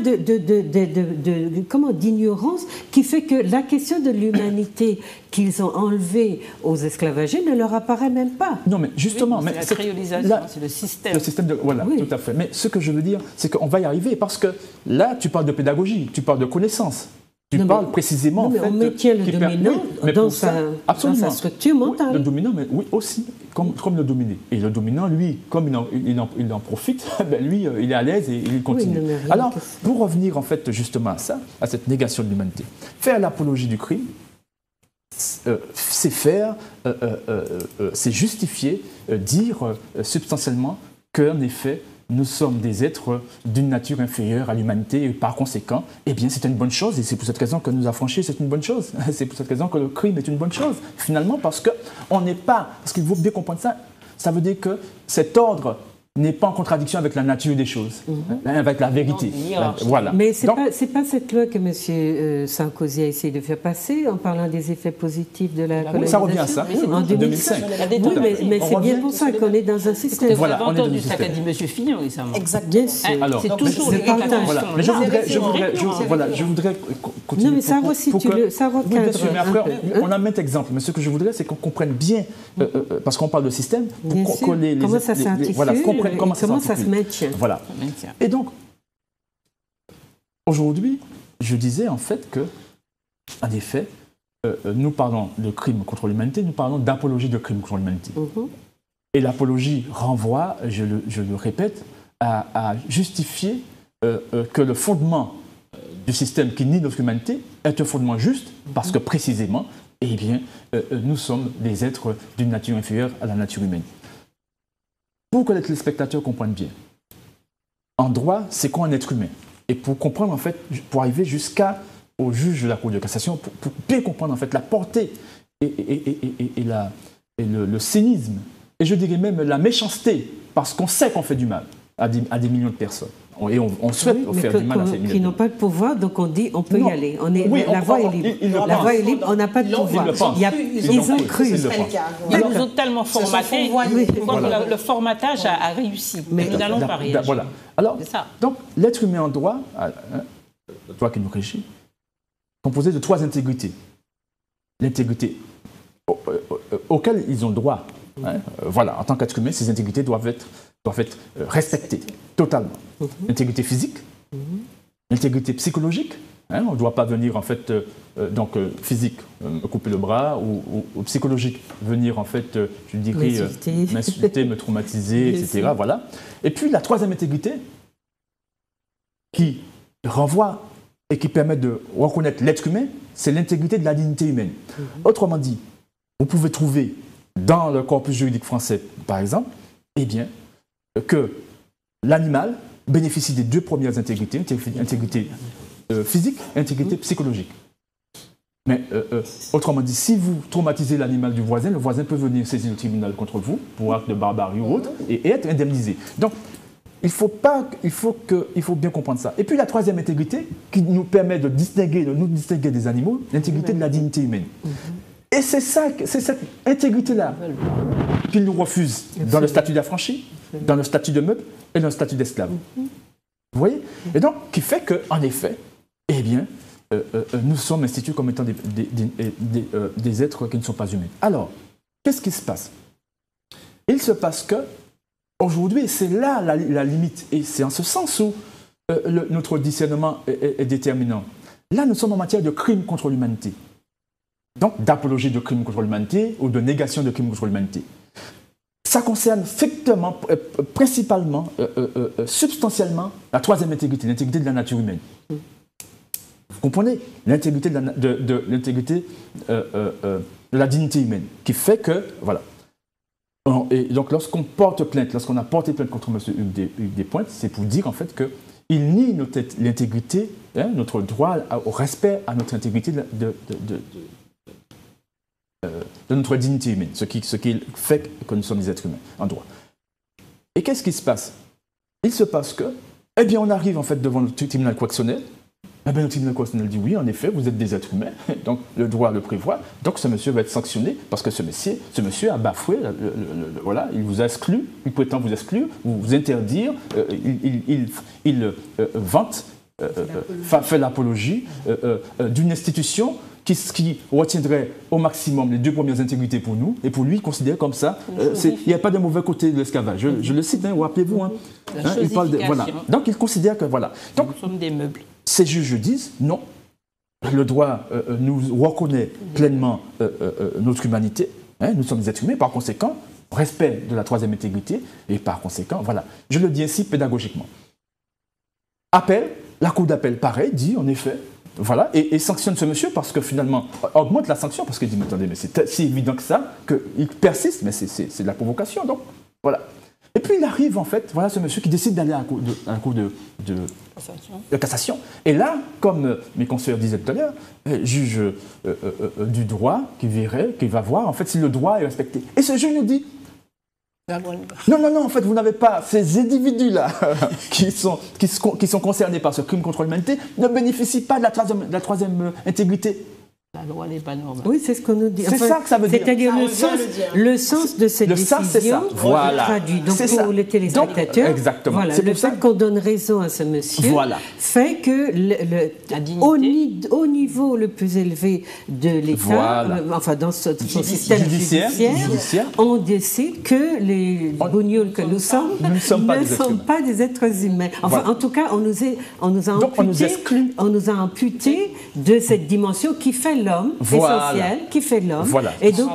d'ignorance qui fait que la question de l'humanité qu'ils ont enlevée aux esclavagés ne leur apparaît même pas. Non, mais justement... c'est la créolisation, c'est le système. Le système voilà, tout à fait. Mais ce que je veux dire, c'est qu'on va y arriver parce que là, tu parles de pédagogie, tu parles de connaissance. Tu parles précisément, on maintient le dominant dans sa structure mentale. Le dominant, mais oui, aussi, comme le dominé. Et le dominant, lui, comme il en profite, lui, il est à l'aise et il continue. Alors, pour revenir en fait justement à ça, à cette négation de l'humanité, faire l'apologie du crime, c'est faire, c'est justifier, dire substantiellement qu'en effet, nous sommes des êtres d'une nature inférieure à l'humanité et par conséquent, eh bien, c'est une bonne chose et c'est pour cette raison que nous affranchir, c'est une bonne chose. C'est pour cette raison que le crime est une bonne chose, finalement, parce qu'il faut bien comprendre ça, ça veut dire que cet ordre n'est pas en contradiction avec la nature des choses, avec la vérité. Voilà. Mais ce n'est pas cette loi que M. Sarkozy a essayé de faire passer en parlant des effets positifs de la colonisation. Ça revient à ça, en 2005. Mais c'est bien pour ça qu'on est dans un système. Voilà, on entendu ce qu'a dit M. Fillon récemment. Exactement. C'est toujours le partage. Mais je voudrais continuer. Non, mais ça recadre. Oui, bien sûr, mais après, on a maintes exemples. Mais ce que je voudrais, c'est qu'on comprenne bien, parce qu'on parle de système, comment ça s'articule. Comment ça se maintient. Voilà. Et donc, aujourd'hui, je disais en fait que, en effet, nous parlons de crime contre l'humanité, nous parlons d'apologie de crime contre l'humanité. Et l'apologie renvoie, je le répète, à justifier que le fondement du système qui nie notre humanité est un fondement juste, parce que précisément, eh bien, nous sommes des êtres d'une nature inférieure à la nature humaine. Pour que les téléspectateurs comprennent bien, en droit, c'est quoi un être humain? Et pour comprendre, en fait, pour arriver jusqu'au juge de la Cour de cassation, pour bien comprendre, en fait, la portée et le cynisme, et je dirais même la méchanceté, parce qu'on sait qu'on fait du mal à des millions de personnes. Et on souhaite faire du mal à ces millions. Qui n'ont pas de pouvoir, donc on dit on peut y aller. La voie est libre. La voie est libre, on n'a pas de pouvoir. Ils ont cru. Ils nous ont tellement formatés que le formatage a réussi. Mais nous n'allons pas réagir. Voilà. Alors, donc, l'être humain en droit, le droit qui nous régit, composé de 3 intégrités. L'intégrité auxquelles ils ont droit. Voilà, en tant qu'être humain, ces intégrités doivent être respectées totalement. L'intégrité physique, l'intégrité psychologique. On ne doit pas venir en fait, physique, me couper le bras, ou psychologique, venir en fait, je dirais, m'insulter, me traumatiser, etc. Voilà. Et puis la 3e intégrité, qui renvoie et qui permet de reconnaître l'être humain, c'est l'intégrité de la dignité humaine. Autrement dit, vous pouvez trouver dans le corpus juridique français, par exemple, eh bien, que l'animal bénéficie des 2 premières intégrités, intégrité physique et intégrité psychologique. Mais autrement dit, si vous traumatisez l'animal du voisin, le voisin peut venir saisir le tribunal contre vous pour acte de barbarie ou autre et être indemnisé. Donc, il faut bien comprendre ça. Et puis la 3e intégrité qui nous permet de nous distinguer des animaux, l'intégrité de la dignité humaine. Et c'est cette intégrité-là qu'ils nous refusent dans le statut d'affranchi, dans le statut de meuble et dans le statut d'esclave. Vous voyez? Et donc, qui fait qu'en effet, eh bien, nous sommes institués comme étant des êtres qui ne sont pas humains. Alors, qu'est-ce qui se passe? Il se passe que, aujourd'hui, c'est là la limite, et c'est en ce sens où notre discernement est déterminant. Là, nous sommes en matière de crime contre l'humanité. Donc, d'apologie de crime contre l'humanité ou de négation de crime contre l'humanité. Ça concerne strictement, principalement, substantiellement, la 3e intégrité, l'intégrité de la nature humaine. Vous comprenez? L'intégrité de la dignité humaine, qui fait que, voilà. Et donc, lorsqu'on a porté plainte contre M. Hugues Despointes, c'est pour dire, en fait, qu'il nie l'intégrité, notre droit au respect à notre intégrité de notre dignité humaine, ce qui fait que nous sommes des êtres humains en droit. Et qu'est-ce qui se passe? Il se passe que Eh bien, on arrive en fait devant le tribunal correctionnel. Eh bien, le tribunal correctionnel dit oui, en effet, vous êtes des êtres humains, donc le droit le prévoit, donc ce monsieur va être sanctionné parce que ce monsieur a bafoué, voilà, il vous a exclu, il prétend vous exclure, vous interdire, il vante, fait l'apologie d'une institution qui retiendrait au maximum les 2 premières intégrités pour nous, et pour lui, il considère comme ça, il n'y a pas de mauvais côté de l'esclavage. Je le cite, rappelez-vous. Il parle voilà. Donc, il considère que, voilà. Donc, nous sommes des meubles. Ces juges disent, non, le droit nous reconnaît pleinement notre humanité, nous sommes des êtres humains, par conséquent, respect de la 3e intégrité, et par conséquent, voilà. Je le dis ainsi pédagogiquement. Appel, la cour d'appel, pareil, dit, en effet, voilà, et sanctionne ce monsieur parce que finalement, augmente la sanction parce qu'il dit, mais attendez, mais c'est si évident que ça, qu'il persiste, mais c'est de la provocation, donc, voilà. Et puis il arrive en fait, voilà ce monsieur qui décide d'aller à la cour de cassation. Et là, comme mes conseillers disaient tout à l'heure, juge du droit qui va voir en fait si le droit est respecté. Et ce juge nous dit, non, en fait, vous n'avez pas ces individus-là qui sont concernés par ce crime contre l'humanité ne bénéficient pas de la 3e intégrité. La loi n'est pas normale. Oui, c'est ce qu'on nous dit. C'est ça que ça veut dire. C'est-à-dire le sens de cette décision traduit. Donc pour les téléspectateurs, exactement. Voilà, le fait qu'on donne raison à ce monsieur fait que au niveau le plus élevé de l'État, enfin dans son système judiciaire, on décide que les bougnoules que nous sommes ne sont pas des êtres humains. Enfin, en tout cas, on nous a amputé de cette dimension qui fait l'homme, essentiel, qui fait l'homme. Et donc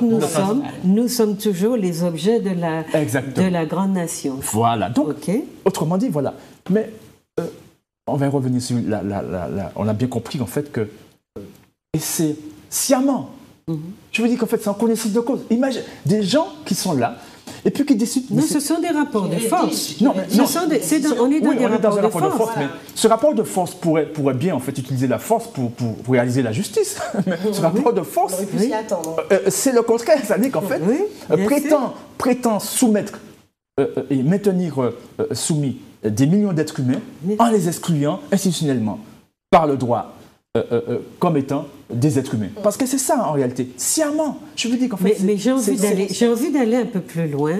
nous sommes toujours les objets de la grande nation. Voilà. Donc, autrement dit, voilà. Mais on va revenir sur on a bien compris en fait que et c'est sciemment. Je veux dire qu'en fait, c'est en connaissance de cause. Imagine des gens qui sont là. Et puis qui décident... Non, ce sont des rapports de force. On est dans des rapports de force. Mais ce rapport de force pourrait bien en fait utiliser la force pour réaliser la justice. Mais ce rapport de force, c'est le contraire. C'est-à-dire qu'en fait, prétend soumettre et maintenir soumis des millions d'êtres humains en les excluant institutionnellement par le droit. Comme étant des êtres humains. Parce que c'est ça en réalité, sciemment. Je veux dire qu'en fait... Mais j'ai envie d'aller un peu plus loin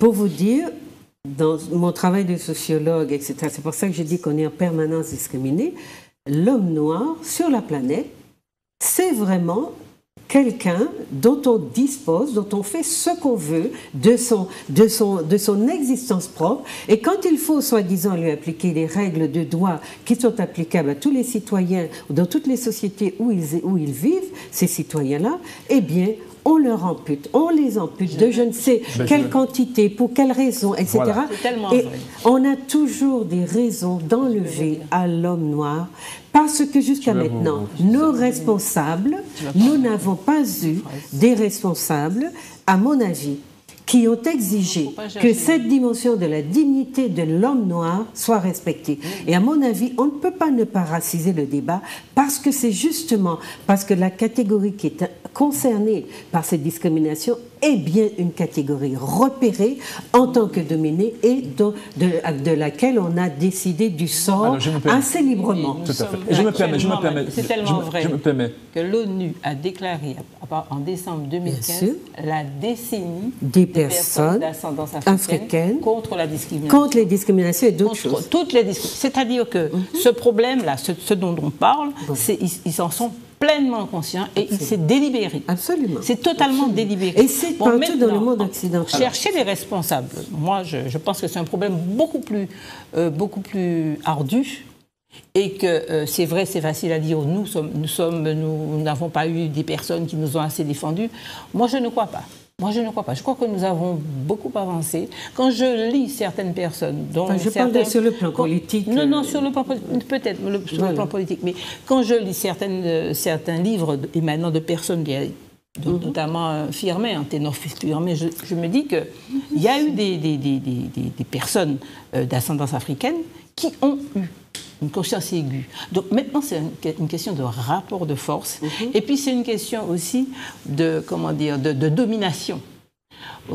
pour vous dire, dans mon travail de sociologue, etc., c'est pour ça que je dis qu'on est en permanence discriminé, l'homme noir sur la planète, c'est vraiment quelqu'un dont on dispose, dont on fait ce qu'on veut de son existence propre. Et quand il faut, soi-disant, lui appliquer les règles de droit qui sont applicables à tous les citoyens, dans toutes les sociétés où ils vivent, ces citoyens-là, eh bien, on les ampute de je ne sais quelle quantité, pour quelle raison, etc. Et on a toujours des raisons d'enlever à l'homme noir parce que jusqu'à maintenant, nos responsables, nous n'avons pas eu des responsables, à mon avis, qui ont exigé que cette dimension de la dignité de l'homme noir soit respectée. Et à mon avis, on ne peut pas ne pas raciser le débat parce que c'est justement parce que la catégorie qui est concernée par cette discrimination est bien une catégorie repérée en tant que dominée et de laquelle on a décidé du sort assez librement. Tout à fait. Je me permets. C'est tellement vrai que l'ONU a déclaré en décembre 2015 la décennie des personnes d'ascendance africaine contre la discrimination. Contre les discriminations et d'autres choses. C'est-à-dire que ce problème-là, ce dont on parle, ils en sont pleinement conscient et il s'est délibéré. Absolument. C'est totalement délibéré. Et c'est partout dans le monde occidental. Chercher les responsables, moi je pense que c'est un problème beaucoup plus ardu et que c'est vrai, c'est facile à dire, nous n'avons pas eu des personnes qui nous ont assez défendus. Moi je ne crois pas. Je crois que nous avons beaucoup avancé. Quand je lis certaines personnes, dont je parle sur le plan politique. Non, sur le plan politique, peut-être sur le plan politique, mais quand je lis certains livres émanant de personnes, notamment Firmin, un ténor Firmin, je me dis qu'il y a eu des personnes d'ascendance africaine qui ont eu une conscience aiguë. Donc maintenant, c'est une question de rapport de force. Et puis, c'est une question aussi de domination.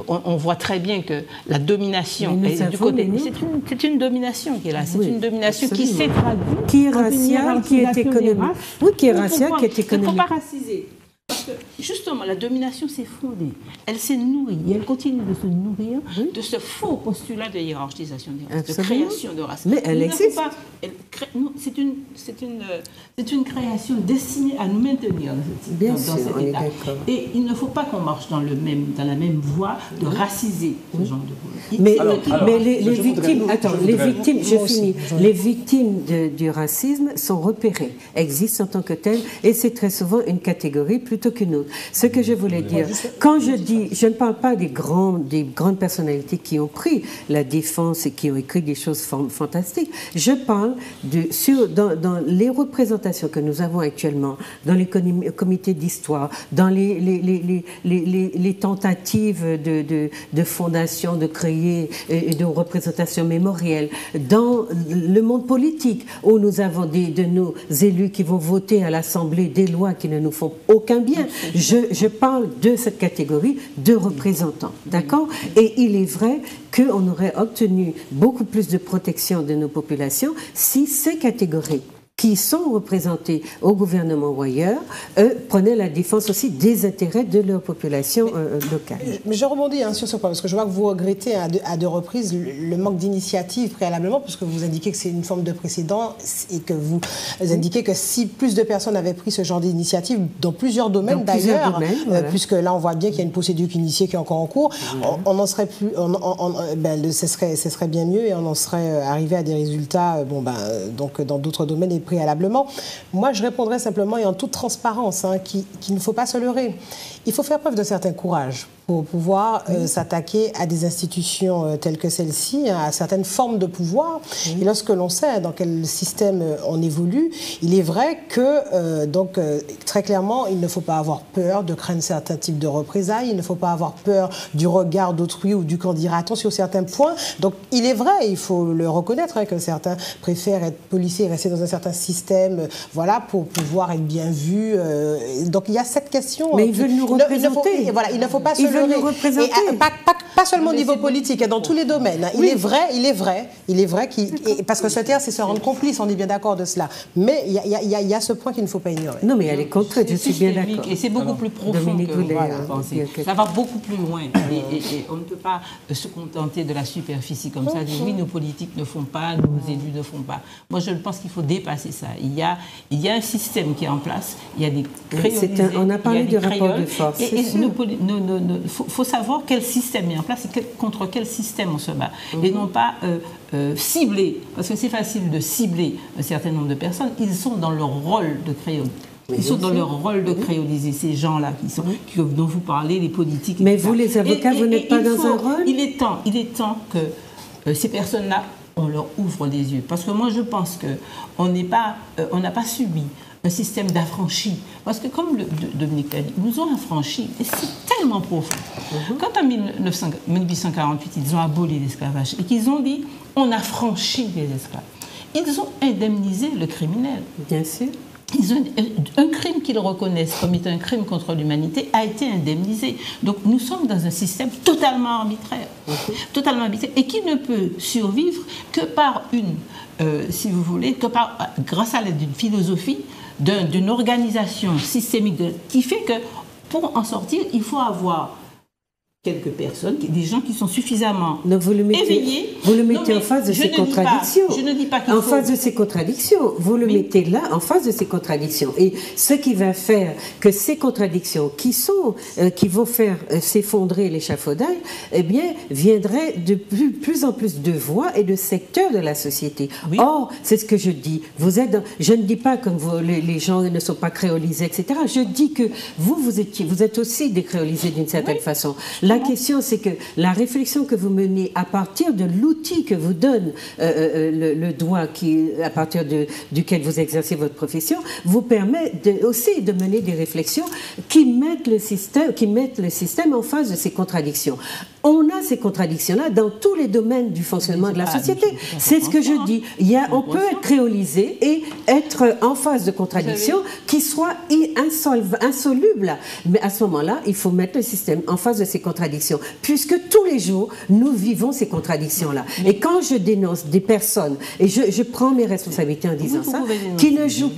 on voit très bien que la domination est du côté. C'est une domination qui est là. C'est une domination qui s'est traduite. Qui est raciale, qui est économique. Oui, qui est raciale, qui est économique. Il ne faut pas raciser. Parce que justement, la domination s'est fondée, elle s'est nourrie, et elle continue de se nourrir de ce faux postulat de hiérarchisation des races, de création de races. Mais elle existe. C'est une création destinée à nous maintenir dans cet état. Et il ne faut pas qu'on marche dans la même voie de raciser ce genre de Mais les victimes, je finis. Les victimes du racisme sont repérées, existent en tant que telles, et c'est très souvent une catégorie plutôt qu'une autre. Ce que je voulais dire, quand je dis, je ne parle pas des grandes personnalités qui ont pris la défense et qui ont écrit des choses fantastiques, je parle dans les représentations que nous avons actuellement, dans les comités d'histoire, dans les tentatives de fondation, de créer de représentations mémorielles, dans le monde politique, où nous avons de nos élus qui vont voter à l'Assemblée des lois qui ne nous font aucun bien. Je parle de cette catégorie de représentants, d'accord? Et il est vrai qu'on aurait obtenu beaucoup plus de protection de nos populations si ces catégories qui sont représentés au gouvernement ou ailleurs, prenaient la défense aussi des intérêts de leur population locale. Mais je rebondis sur ce point, parce que je vois que vous regrettez à deux reprises le manque d'initiative préalablement, puisque vous indiquez que c'est une forme de précédent et que vous indiquez que si plus de personnes avaient pris ce genre d'initiative dans plusieurs domaines d'ailleurs, puisque là on voit bien qu'il y a une procédure initiée qui est encore en cours, on en serait plus, ce serait bien mieux et on en serait arrivé à des résultats donc dans d'autres domaines et préalablement. Moi, je répondrais simplement et en toute transparence qu'il ne faut pas se leurrer. Il faut faire preuve de certain courage pour pouvoir s'attaquer à des institutions telles que celle-ci, à certaines formes de pouvoir. Et lorsque l'on sait dans quel système on évolue, il est vrai que, très clairement, il ne faut pas avoir peur de craindre certains types de représailles, il ne faut pas avoir peur du regard d'autrui ou du qu'en dira-t-on sur certains points. Donc, il est vrai, il faut le reconnaître, que certains préfèrent être policiers et rester dans un certain système, pour pouvoir être bien vus. Donc, il y a cette question. Mais ils veulent nous représenter. Il ne faut pas se leurrer. Et pas seulement au niveau politique, dans tous les domaines. Il est vrai, parce que se taire, c'est se rendre complice, on est bien d'accord de cela. Mais il y a ce point qu'il ne faut pas ignorer. Non, mais elle est contrainte, je suis bien d'accord. Et c'est beaucoup plus profond que vous pensez. Ça va beaucoup plus loin. Et on ne peut pas se contenter de la superficie comme ça, dire oui, nos politiques ne font pas, nos élus ne font pas. Moi, je pense qu'il faut dépasser ça. Il y a un système qui est en place, il y a des créolisés, on a parlé du rapport de force. Il faut savoir quel système est en place et contre quel système on se bat. Et non pas cibler, parce que c'est facile de cibler un certain nombre de personnes. Ils sont dans leur rôle de créoliser. Ils sont dans leur rôle de créoliser, ces gens-là dont vous parlez, les politiques. Mais vous, les avocats, vous n'êtes pas dans un rôle? Il est temps que ces personnes-là, on leur ouvre les yeux. Parce que moi, je pense qu'on n'a pas subi un système d'affranchis. Parce que comme Dominique l'a dit, ils nous ont affranchis. Et c'est tellement profond. Quand en 1848, ils ont aboli l'esclavage et qu'ils ont dit, on a franchi les esclaves, ils ont indemnisé le criminel. Bien sûr. Un crime qu'ils reconnaissent comme étant un crime contre l'humanité a été indemnisé. Donc nous sommes dans un système totalement arbitraire. Totalement arbitraire. Et qui ne peut survivre que par si vous voulez, grâce à l'aide d'une philosophie, d'une organisation systémique qui fait que pour en sortir, il faut avoir quelques personnes, des gens qui sont suffisamment éveillés. Vous le mettez en face de ces contradictions. Je ne dis pas qu'il faut... En face de ces contradictions. Vous le mettez là, en face de ces contradictions. Et ce qui va faire que ces contradictions, qui vont faire s'effondrer l'échafaudage, viendraient de plus en plus de voix et de secteurs de la société. Oui. Or, c'est ce que je dis. Je ne dis pas que les gens ne sont pas créolisés, etc. Je dis que vous êtes aussi décréolisés d'une certaine façon. La question, c'est que la réflexion que vous menez à partir de l'outil que vous donne le droit à partir duquel vous exercez votre profession, vous permet aussi de mener des réflexions qui mettent le système en face de ces contradictions. On a ces contradictions-là dans tous les domaines du fonctionnement de la société. C'est ce que je dis. On peut être créolisé et être en phase de contradiction qui soit insoluble. Mais à ce moment-là, il faut mettre le système en face de ces contradictions, puisque tous les jours, nous vivons ces contradictions-là. Et quand je dénonce des personnes, et je prends mes responsabilités en disant ça, qui ne jouent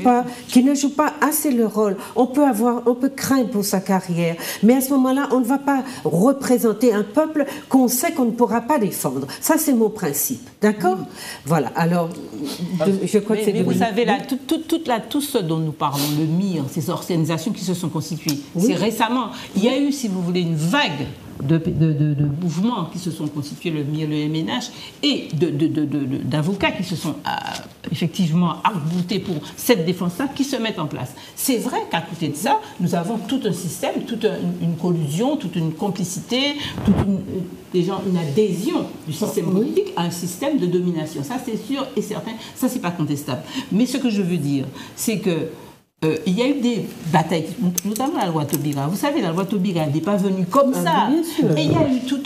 pas assez le rôle, on peut craindre pour sa carrière, mais à ce moment-là, on ne va pas représenter un peuple qu'on sait qu'on ne pourra pas défendre. Ça, c'est mon principe. D'accord ? Voilà. Alors, je crois que c'est... Mais vous savez, là, tout ce dont nous parlons, le MIR, ces organisations qui se sont constituées, c'est récemment. Il y a eu, si vous voulez, une vague de mouvements qui se sont constitués, le MIR, le MNH, et d'avocats qui se sont effectivement arc-boutés pour cette défense-là, qui se mettent en place. C'est vrai qu'à côté de ça, nous avons tout un système, toute une collusion, toute une complicité, une adhésion du système politique à un système de domination. Ça, c'est sûr et certain, ça, c'est pas contestable. Mais ce que je veux dire, c'est que il y a eu des batailles, notamment la loi Taubira. Vous savez, la loi Taubira n'est pas venue comme ça. Et il y a eu tout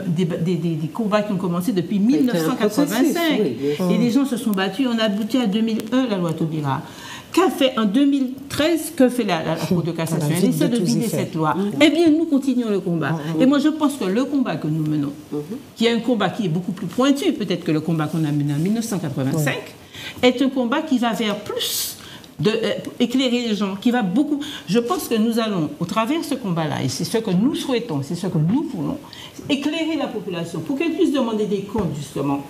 des combats qui ont commencé depuis 1985. Et les gens se sont battus. On a abouti à 2001, la loi Taubira. Qu'a fait en 2013, que fait la Cour de cassation? Elle essaie de vider cette loi. Eh bien, nous continuons le combat. Et moi, je pense que le combat que nous menons, qui est un combat qui est beaucoup plus pointu, peut-être que le combat qu'on a mené en 1985, est un combat qui va vers plus éclairer les gens, qui va beaucoup... Je pense que nous allons, au travers de ce combat-là, et c'est ce que nous souhaitons, c'est ce que nous voulons, éclairer la population pour qu'elle puisse demander des comptes, justement,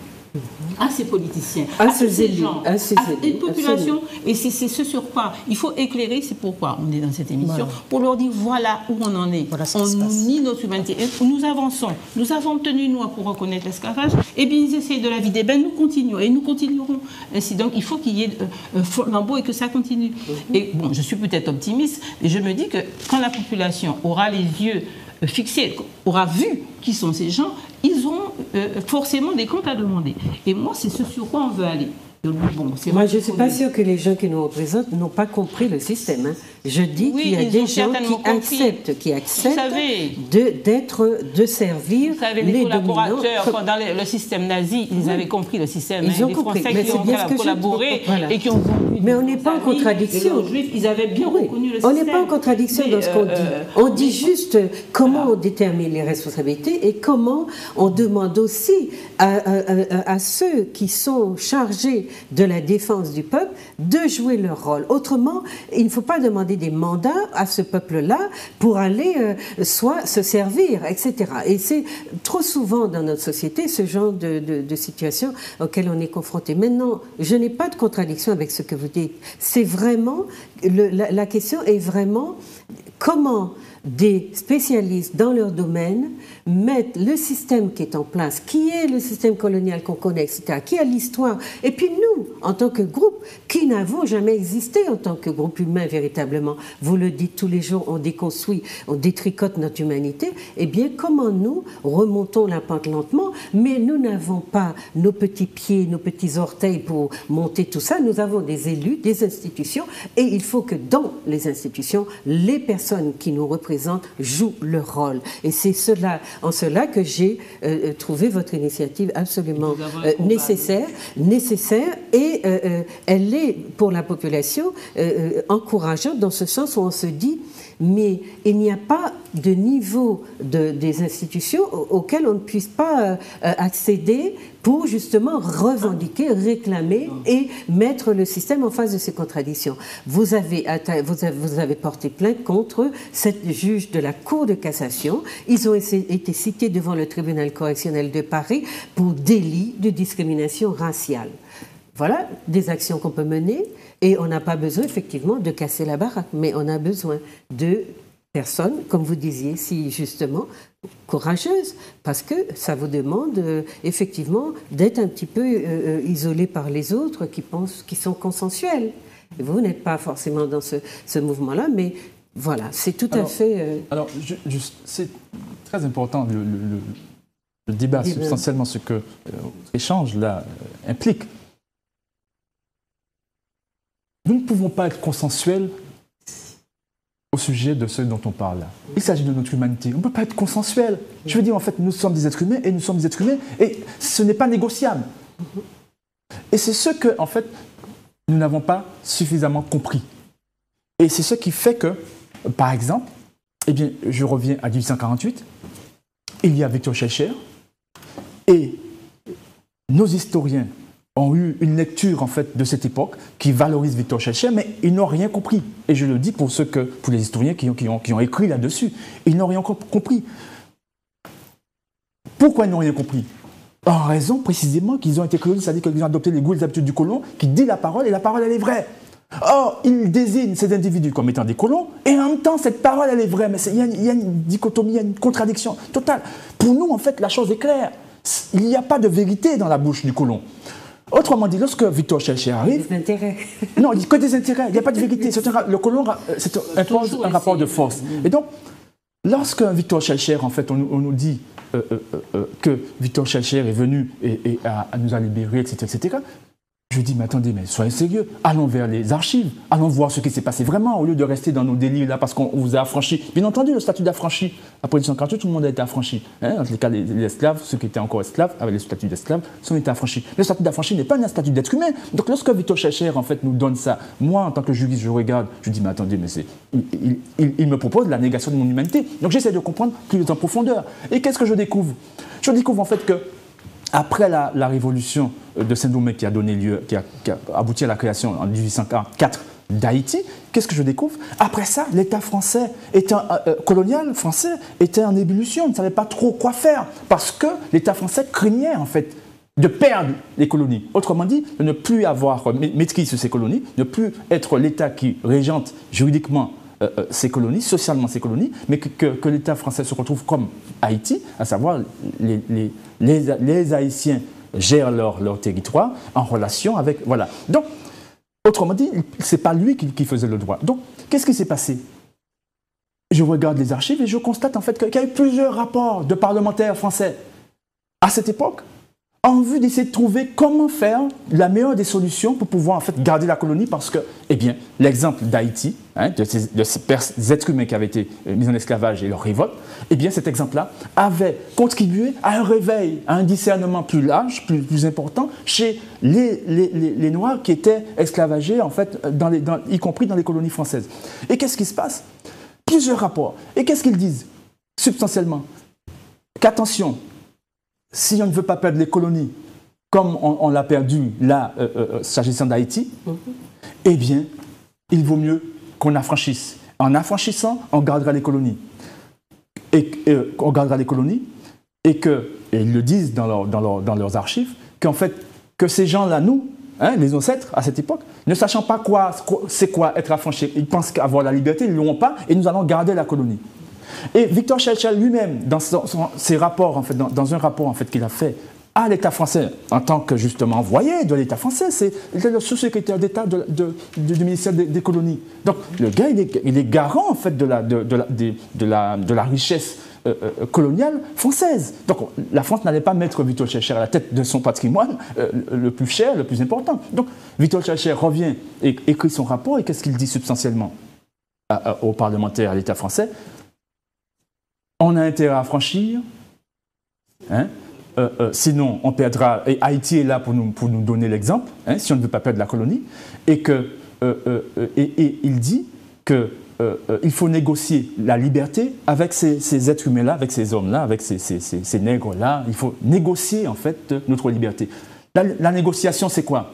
à ces politiciens, à ces gens, à une population. Et c'est ce sur quoi il faut éclairer, c'est pourquoi on est dans cette émission, pour leur dire voilà où on en est. On nous nie notre humanité. Et nous avançons. Nous avons obtenu une loi pour reconnaître l'esclavage. Et bien ils essayent de la vider. Ben nous continuons et nous continuerons. Ainsi donc il faut qu'il y ait un flambeau et que ça continue. Et bon, je suis peut-être optimiste, mais je me dis que quand la population aura les yeux fixés, aura vu qui sont ces gens, ils auront forcément des comptes à demander. Et moi, c'est ce sur quoi on veut aller. Bon, moi, je ne suis pas sûre que les gens qui nous représentent n'ont pas compris le système. Hein. Je dis qu'il y a des gens qui acceptent de servir vous savez, les collaborateurs dans le système nazi, ils avaient compris le système. Ils ont compris. Français qui ont collaboré et qui ont... Mais on n'est pas en contradiction. Les Juifs, ils avaient bien reconnu le système. On n'est pas en contradiction dans ce qu'on dit. On dit juste comment on détermine les responsabilités et comment on demande aussi à ceux qui sont chargés de la défense du peuple de jouer leur rôle. Autrement, il ne faut pas demander des mandats à ce peuple-là pour aller soit se servir, etc. Et c'est trop souvent dans notre société ce genre de situation auquel on est confronté. Maintenant, je n'ai pas de contradiction avec ce que vous dites. C'est vraiment, la question est vraiment comment des spécialistes dans leur domaine mettent le système qui est en place, qui est le système colonial qu'on connaît, etc., qui a l'histoire, et puis nous, en tant que groupe, qui n'avons jamais existé en tant que groupe humain véritablement, vous le dites tous les jours, on déconstruit, on détricote notre humanité, eh bien comment nous remontons la pente lentement, mais nous n'avons pas nos petits pieds, nos petits orteils pour monter tout ça, nous avons des élus, des institutions, et il faut que dans les institutions, les personnes qui nous représentent jouent leur rôle. Et c'est en cela que j'ai trouvé votre initiative absolument nécessaire et elle est pour la population encourageante dans ce sens où on se dit mais il n'y a pas de niveau des institutions auxquelles on ne puisse pas accéder pour justement revendiquer, réclamer et mettre le système en face de ces contradictions. Vous avez porté plainte contre cette juge de la Cour de cassation. Ils ont été cités devant le tribunal correctionnel de Paris pour délit de discrimination raciale. Voilà des actions qu'on peut mener et on n'a pas besoin effectivement de casser la baraque, mais on a besoin de personnes, comme vous disiez si justement, courageuses, parce que ça vous demande effectivement d'être un petit peu isolé par les autres qui sont consensuels. Et vous n'êtes pas forcément dans ce mouvement-là, mais voilà, c'est tout à fait... Alors, c'est très important, le débat, substantiellement, ce que l'échange là implique. Nous ne pouvons pas être consensuels au sujet de ce dont on parle là. Il s'agit de notre humanité. On ne peut pas être consensuel. Je veux dire, en fait, nous sommes des êtres humains et nous sommes des êtres humains et ce n'est pas négociable. Et c'est ce que, en fait, nous n'avons pas suffisamment compris. Et c'est ce qui fait que, par exemple, eh bien, je reviens à 1848, il y a Victor Schœlcher et nos historiens ont eu une lecture en fait de cette époque qui valorise Victor Schœlcher, mais ils n'ont rien compris. Et je le dis pour les historiens qui ont écrit là-dessus, ils n'ont rien compris. Pourquoi ils n'ont rien compris? En raison précisément qu'ils ont été colonisés, c'est-à-dire qu'ils ont adopté les goûts et les habitudes du colon, qui dit la parole et la parole elle est vraie. Or, ils désignent ces individus comme étant des colons, et en même temps, cette parole elle est vraie, mais il y a une dichotomie, il y a une contradiction totale. Pour nous, en fait, la chose est claire. Il n'y a pas de vérité dans la bouche du colon. Autrement dit, lorsque Victor Schœlcher arrive... Des intérêts. Non, il dit que des intérêts, il n'y a pas de vérité. Le colon impose un rapport de force. Et donc, lorsque Victor Schœlcher, en fait, on nous dit que Victor Schœlcher est venu et nous a libérés, etc., je dis, mais attendez, mais soyez sérieux, allons vers les archives, allons voir ce qui s'est passé vraiment, au lieu de rester dans nos délires là, parce qu'on vous a affranchi. Bien entendu, le statut d'affranchi, après 1848, tout le monde a été affranchi. En tout cas, les esclaves, ceux qui étaient encore esclaves, avec le statut d'esclave, sont été affranchis. Le statut d'affranchi n'est pas un statut d'être humain. Donc lorsque Victor Schœlcher, en fait, nous donne ça, moi, en tant que juriste, je regarde, je dis, mais attendez, mais il me propose la négation de mon humanité. Donc j'essaie de comprendre plus en profondeur. Et qu'est-ce que je découvre? Je découvre en fait que après la révolution de Saint-Domingue qui a donné lieu, qui a abouti à la création en 1844 d'Haïti, qu'est-ce que je découvre? Après ça, l'État français colonial français était en ébullition, il ne savait pas trop quoi faire, parce que l'État français craignait en fait de perdre les colonies. Autrement dit, de ne plus avoir maîtrise sur ces colonies, ne plus être l'État qui régente juridiquement ces colonies, socialement ces colonies, mais que l'État français se retrouve comme Haïti, à savoir les Haïtiens gèrent leur territoire en relation avec... Voilà. Donc, autrement dit, ce n'est pas lui qui faisait le droit. Donc, qu'est-ce qui s'est passé? Je regarde les archives et je constate en fait qu'il y a eu plusieurs rapports de parlementaires français à cette époque en vue d'essayer de trouver comment faire la meilleure des solutions pour pouvoir en fait garder la colonie, parce que, eh bien, l'exemple d'Haïti, de ces êtres humains qui avaient été mis en esclavage et leur révolte, eh bien, cet exemple-là avait contribué à un réveil, à un discernement plus large, plus important chez les Noirs qui étaient esclavagés, en fait, y compris dans les colonies françaises. Et qu'est-ce qui se passe? Plusieurs rapports. Et qu'est-ce qu'ils disent? Substantiellement, qu'attention, si on ne veut pas perdre les colonies, comme on l'a perdu là, s'agissant d'Haïti, eh bien, il vaut mieux qu'on affranchisse. En affranchissant, on gardera les colonies. On gardera les colonies, et ils le disent dans leurs archives, qu'en fait, que ces gens-là, nous, les ancêtres à cette époque, ne sachant pas c'est quoi être affranchi, ils pensent qu'avoir la liberté, ils ne l'auront pas, et nous allons garder la colonie. Et Victor Schœlcher lui-même, dans ses rapports, en fait, dans un rapport en fait, qu'il a fait à l'État français, en tant que justement envoyé de l'État français, c'est le sous-secrétaire d'État du ministère des colonies. Donc le gars, il est garant en fait de la richesse coloniale française. Donc la France n'allait pas mettre Victor Schœlcher à la tête de son patrimoine le plus cher, le plus important. Donc Victor Schœlcher revient et écrit son rapport, et qu'est-ce qu'il dit substantiellement aux parlementaires, à l'État français? On a intérêt à franchir, sinon on perdra, et Haïti est là pour nous donner l'exemple, si on ne veut pas perdre la colonie, et il dit qu'il faut négocier la liberté avec ces êtres humains-là, avec ces hommes-là, avec ces nègres-là. Il faut négocier en fait notre liberté. La négociation, c'est quoi?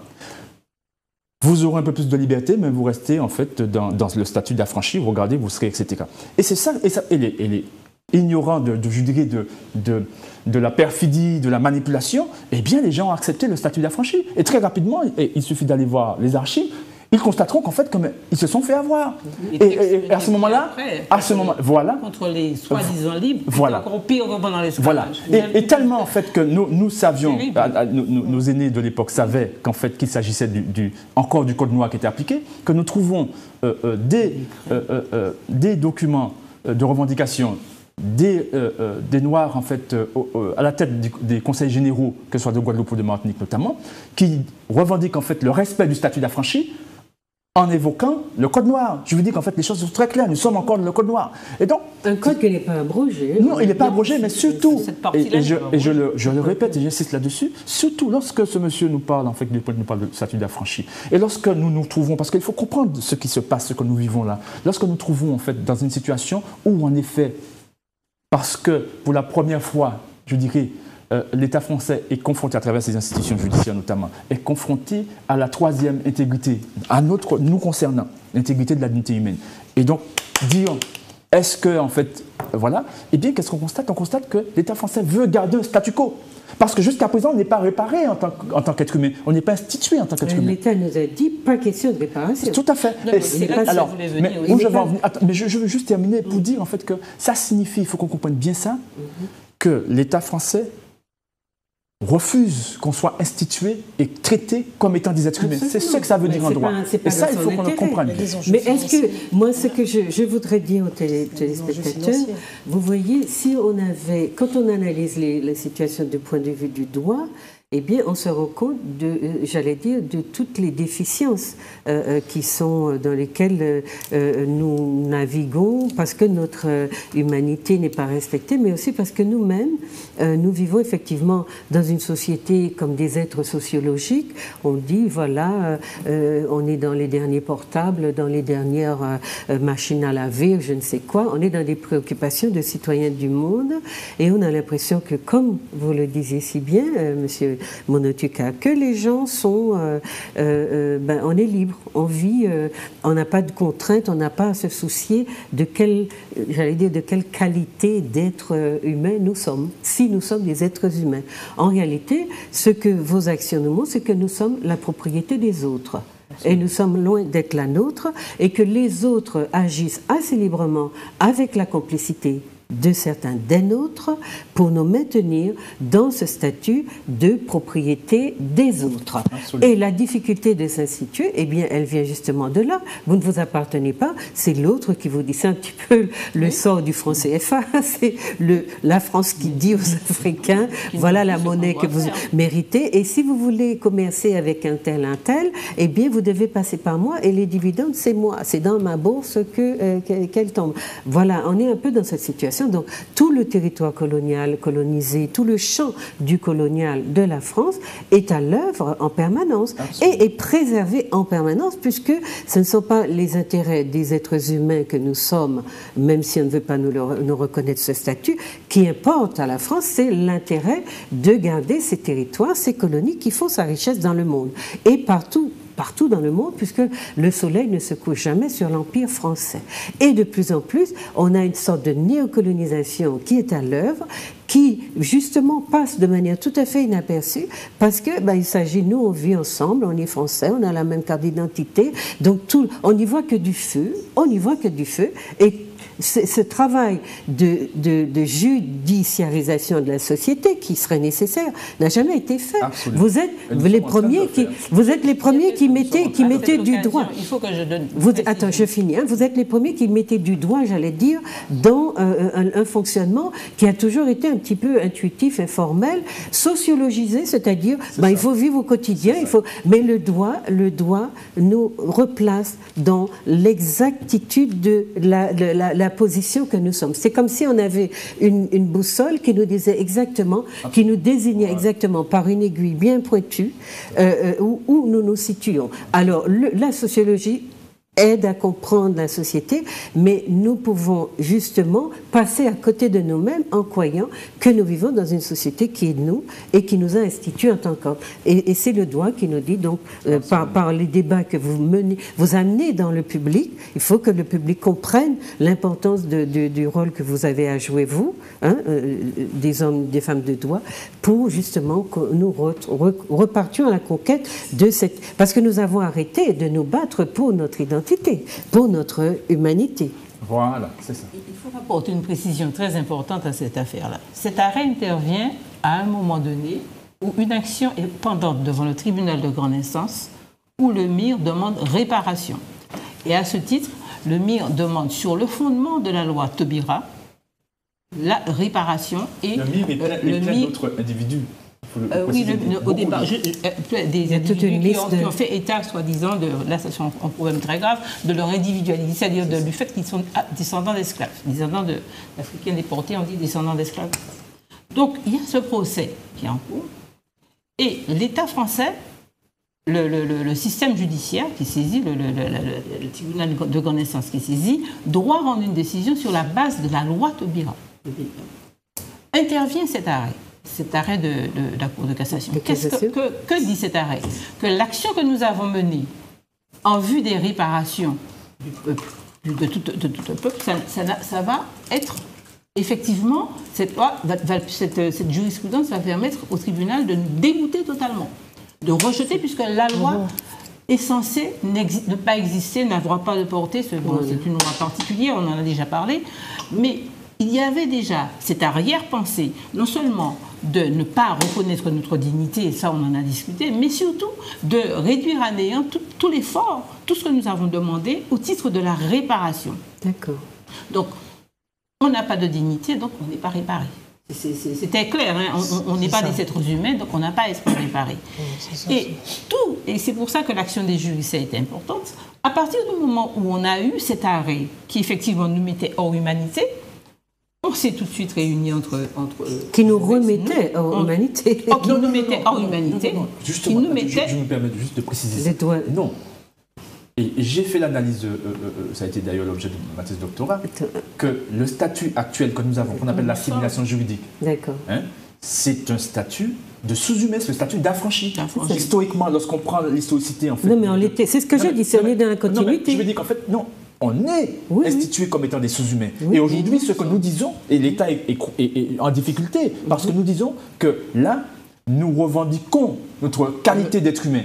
Vous aurez un peu plus de liberté, mais vous restez en fait dans le statut d'affranchi, vous regardez, vous serez, etc. Et c'est ça, et les ignorants je dirais, de la perfidie, de la manipulation, eh bien, les gens ont accepté le statut d'affranchi. Et très rapidement, il suffit d'aller voir les archives, ils constateront qu'en fait, ils se sont fait avoir. Et à ce moment-là, voilà. Contre les soi-disant libres, voilà. Encore pire que pendant l'esclavage. Voilà. Et tellement, en fait, que nous savions, nos aînés de l'époque savaient qu'en fait, qu'il s'agissait encore du Code noir qui était appliqué, que nous trouvons des documents de revendication des Noirs, en fait, à la tête des conseils généraux, que ce soit de Guadeloupe ou de Martinique notamment, qui revendiquent en fait le respect du statut d'affranchi, en évoquant le code noir. Je veux dire qu'en fait, les choses sont très claires. Nous sommes encore dans le code noir. Et donc, un code qui n'est pas abrogé. Non, il n'est pas abrogé, mais surtout, et je le répète et j'insiste là-dessus, surtout lorsque ce monsieur nous parle, en fait, nous parle de statut d'affranchi, et lorsque nous nous trouvons, parce qu'il faut comprendre ce qui se passe, ce que nous vivons là, lorsque nous nous trouvons en fait dans une situation où, en effet, parce que pour la première fois, je dirais, l'État français est confronté, à travers ses institutions judiciaires notamment, est confronté à la troisième intégrité, nous concernant, l'intégrité de la dignité humaine. Et donc, dire, est-ce que, en fait, voilà, eh bien, qu'est-ce qu'on constate? On constate que l'État français veut garder un statu quo. Parce que jusqu'à présent, on n'est pas réparé en tant qu'être humain, on n'est pas institué en tant qu'être humain. L'État nous a dit, pas question de réparation. Tout à fait. Non, je veux juste terminer pour dire, en fait, que ça signifie, il faut qu'on comprenne bien ça, que l'État français refuse qu'on soit institué et traité comme étant des êtres humains. C'est ce que ça veut dire en droit. Et ça, il faut qu'on le comprenne. Mais est-ce que, moi, ce que je voudrais dire aux téléspectateurs, vous voyez, si on avait, quand on analyse la situation du point de vue du droit, eh bien, on se rend compte j'allais dire, de toutes les déficiences qui sont dans lesquelles nous naviguons, parce que notre humanité n'est pas respectée, mais aussi parce que nous-mêmes, nous vivons effectivement dans une société comme des êtres sociologiques. On dit, voilà, on est dans les derniers portables, dans les dernières machines à laver, je ne sais quoi. On est dans des préoccupations de citoyens du monde, et on a l'impression que, comme vous le disiez si bien, monsieur Monotuka, que les gens sont, on est libre, on vit, on n'a pas de contraintes, on n'a pas à se soucier de quelle qualité d'être humain nous sommes, si nous sommes des êtres humains. En réalité, ce que vos actions nous montrent, c'est que nous sommes la propriété des autres. Et nous sommes loin d'être la nôtre, et que les autres agissent assez librement avec la complicité de certains des nôtres pour nous maintenir dans ce statut de propriété des autres. Absolument. Et la difficulté de s'instituer, eh bien, elle vient justement de là. Vous ne vous appartenez pas, c'est l'autre qui vous dit. C'est un petit peu le sort du franc CFA. C'est la France qui dit aux Africains, voilà la monnaie que vous méritez. Et si vous voulez commercer avec un tel, eh bien, vous devez passer par moi et les dividendes, c'est moi. C'est dans ma bourse qu'elle tombe. Voilà, on est un peu dans cette situation. Donc, tout le territoire colonial, colonisé, tout le champ du colonial de la France est à l'œuvre en permanence. Absolument. Et est préservé en permanence, puisque ce ne sont pas les intérêts des êtres humains que nous sommes, même si on ne veut pas nous reconnaître ce statut, qui importe à la France, c'est l'intérêt de garder ces territoires, ces colonies qui font sa richesse dans le monde. Et partout dans le monde, puisque le soleil ne se couche jamais sur l'Empire français. Et de plus en plus, on a une sorte de néocolonisation qui est à l'œuvre, qui justement passe de manière tout à fait inaperçue, parce que il s'agit, nous on vit ensemble, on est français, on a la même carte d'identité, donc on n'y voit que du feu, et ce travail de judiciarisation de la société qui serait nécessaire n'a jamais été fait. Absolument. Vous êtes les premiers qui mettaient du droit. Il faut que je donne. Attends, je finis. Vous êtes les premiers qui mettaient du droit, j'allais dire, dans un fonctionnement qui a toujours été un petit peu intuitif, informel, sociologisé, c'est-à-dire, il faut vivre au quotidien, mais le droit nous replace dans l'exactitude de la position que nous sommes. C'est comme si on avait une boussole qui nous disait exactement, qui nous désignait exactement par une aiguille bien pointue où nous nous situons. Alors, la sociologie aide à comprendre la société, mais nous pouvons justement passer à côté de nous-mêmes en croyant que nous vivons dans une société qui est nous et qui nous a institués en tant qu'hommes. Et c'est le droit qui nous dit, donc, par les débats que vous amenez dans le public, il faut que le public comprenne l'importance du rôle que vous avez à jouer, vous, des hommes, des femmes de droit, pour justement que nous repartions à la conquête de cette... Parce que nous avons arrêté de nous battre pour notre identité, pour notre humanité. Voilà, c'est ça. Il faut apporter une précision très importante à cette affaire-là. Cet arrêt intervient à un moment donné où une action est pendante devant le tribunal de grande instance où le MIR demande réparation. Et à ce titre, le MIR demande, sur le fondement de la loi Taubira, la réparation et... Le MIR est plein d'autres individus. Oui, au départ, des individus qui ont fait état, soi-disant, là, c'est un problème très grave, de leur individualité, c'est-à-dire du fait qu'ils sont descendants d'esclaves. Descendants d'Africains déportés, on dit descendants d'esclaves. Donc, il y a ce procès qui est en cours, et l'État français, le système judiciaire qui saisit, le tribunal de grande instance qui saisit, doit rendre une décision sur la base de la loi Taubira. Intervient cet arrêt de la Cour de cassation. Que dit cet arrêt? Que l'action que nous avons menée en vue des réparations de tout un peuple, ça va être effectivement, cette jurisprudence va permettre au tribunal de nous dégoûter totalement, de rejeter, puisque la loi est censée ne pas exister, n'avoir pas de portée. C'est une loi particulière, on en a déjà parlé, mais il y avait déjà cette arrière-pensée, non seulement de ne pas reconnaître notre dignité, et ça on en a discuté, mais surtout de réduire à néant tout l'effort, tout ce que nous avons demandé au titre de la réparation. D'accord. Donc, on n'a pas de dignité, donc on n'est pas réparé. C'était clair, hein, on n'est pas des êtres humains, donc on n'a pas à être réparé. Et c'est pour ça que l'action des juristes a été importante. À partir du moment où on a eu cet arrêt qui effectivement nous mettait hors humanité, on s'est tout de suite réunis entre qui nous remettait hors humanité. Qui nous mettait hors humanité. Justement, je me permets juste de préciser ça. Non. Et j'ai fait l'analyse, ça a été d'ailleurs l'objet de ma thèse de doctorat, que le statut actuel que nous avons, qu'on appelle l'assimilation juridique, c'est un statut de sous-humain, c'est le statut d'affranchi. Historiquement, lorsqu'on prend l'historicité, en fait... Non, mais on l'était, c'est ce que j'ai dit, on est dans la continuité. Je veux dire qu'en fait, non, on est institué comme étant des sous-humains. Et aujourd'hui, ce que nous disons, et l'État est en difficulté, parce que nous disons que là, nous revendiquons notre qualité d'être humain.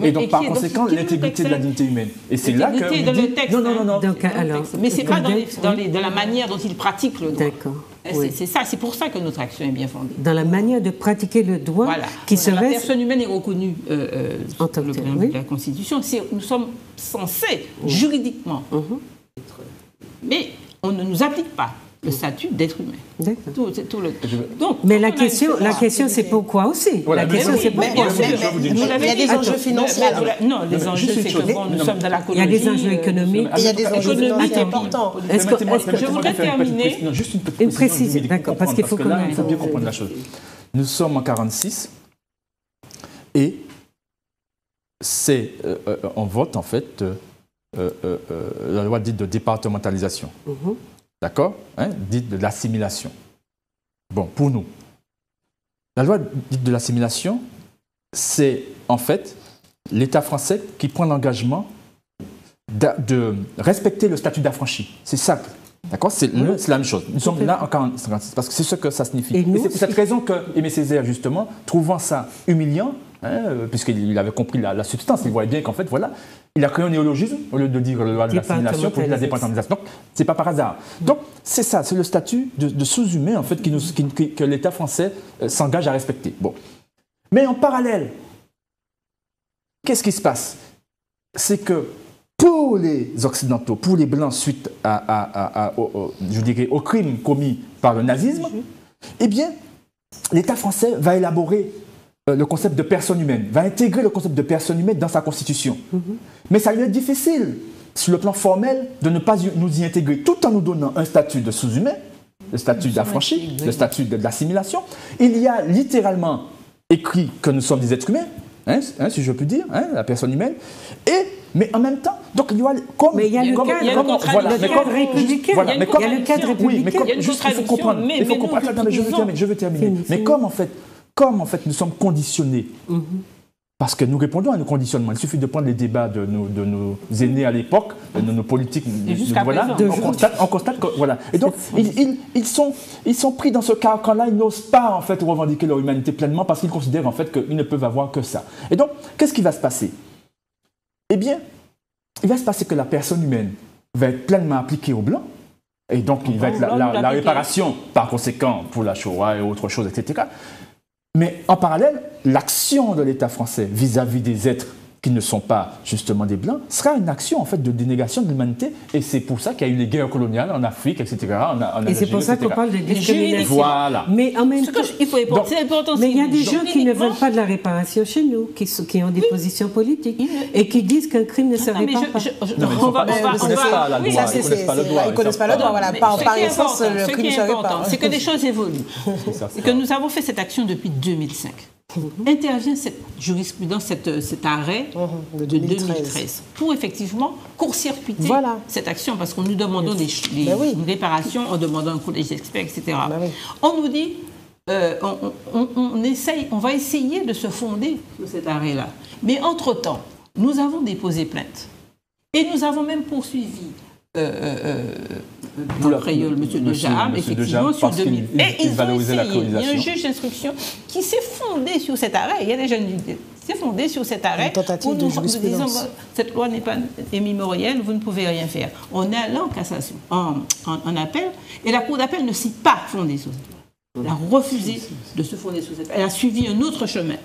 Et donc, par conséquent, l'intégrité de la dignité humaine. Et c'est là que... Dans le texte. Non. Donc, alors, mais ce n'est pas dans la manière dont il pratique le droit. D'accord. C'est ça, c'est pour ça que notre action est bien fondée. Dans la manière de pratiquer le droit, qui serait... La personne humaine est reconnue en tant que préambule de la Constitution. Nous sommes censés, juridiquement, mais on ne nous applique pas le statut d'être humain. Donc, mais la question c'est pourquoi aussi. La question c'est pourquoi. Il y a des enjeux financiers. Non, les enjeux, c'est que nous sommes dans la colonie. Il y a des enjeux économiques. Il y a des enjeux financiers importants. Je voudrais terminer. Juste une précision. D'accord, parce qu'il faut que là, il faut bien comprendre la chose. Nous sommes en 1946 et on vote en fait la loi dite de départementalisation. D'accord, dite de l'assimilation. Bon, pour nous, la loi dite de l'assimilation, c'est en fait l'État français qui prend l'engagement de respecter le statut d'affranchi. C'est ça, d'accord, c'est la même chose. Nous sommes là en 1946, parce que c'est ce que ça signifie. Et c'est pour cette raison que Aimé Césaire, justement, trouvant ça humiliant, puisqu'il avait compris la substance, il voyait bien qu'en fait, voilà, il a créé un néologisme, au lieu de dire la loi de l'assimilation, pour dire la départementalisation. Donc, c'est pas par hasard. Donc, c'est ça, c'est le statut de sous-humain, en fait, que l'État français s'engage à respecter. Bon. Mais en parallèle, qu'est-ce qui se passe? C'est que pour les Occidentaux, pour les Blancs, suite au crime commis par le nazisme, eh bien, l'État français va élaborer le concept de personne humaine, va intégrer le concept de personne humaine dans sa constitution. Mais ça lui est difficile, sur le plan formel, de ne pas nous y intégrer, tout en nous donnant un statut de sous-humain, le statut d'affranchi, le statut de l'assimilation. Il y a littéralement écrit que nous sommes des êtres humains, si je puis dire, la personne humaine, mais en même temps, donc il y a mais il y a le cadre républicain. Il y a le cadre républicain. Il faut comprendre. Je veux terminer. Mais comme en fait nous sommes conditionnés, parce que nous répondons à nos conditionnements. Il suffit de prendre les débats de nos aînés à l'époque, de nos politiques. On constate que voilà. Et donc ils sont pris dans ce carcan-là. Ils n'osent pas en fait revendiquer leur humanité pleinement parce qu'ils considèrent en fait qu'ils ne peuvent avoir que ça. Et donc qu'est-ce qui va se passer? Eh bien, il va se passer que la personne humaine va être pleinement appliquée aux Blancs. Et donc, il va être la réparation, par conséquent, pour la Shoah et autre chose, etc. Mais en parallèle, l'action de l'État français vis-à-vis des êtres qui ne sont pas justement des Blancs, sera une action en fait de dénégation de l'humanité. Et c'est pour ça qu'il y a eu les guerres coloniales en Afrique, etc. Et c'est pour ça qu'on parle de discrimination. Voilà. Mais en même temps, il faut c'est important. Mais il y a des gens qui ne veulent pas de la réparation chez nous, qui ont des positions politiques et qui disent qu'un crime ne se répare pas. Ils ne connaissent pas la loi. Ils ne connaissent pas la loi. Voilà. Par essence, le crime ne se répare. C'est que les choses évoluent. C'est que nous avons fait cette action depuis 2005. Intervient cette jurisprudence, cet arrêt de 2013 pour effectivement court-circuiter cette action, parce qu'on nous demande une réparation en demandant un collège d'experts, etc. On nous dit, on va essayer de se fonder sur cet arrêt-là. Mais entre-temps, nous avons déposé plainte et nous avons même poursuivi Créole, M. de Jaham, effectivement, sur 2000. Et ils ont essayé. Il y a un juge d'instruction qui s'est fondé sur cet arrêt. Il y a des jeunes qui s'est fondé sur cet arrêt où nous disons cette loi n'est pas immémorielle, vous ne pouvez rien faire. On est allé en cassation, en appel, et la Cour d'appel ne s'est pas fondée sur cette loi. Elle a refusé de se fonder sur cette loi. Elle a suivi un autre chemin.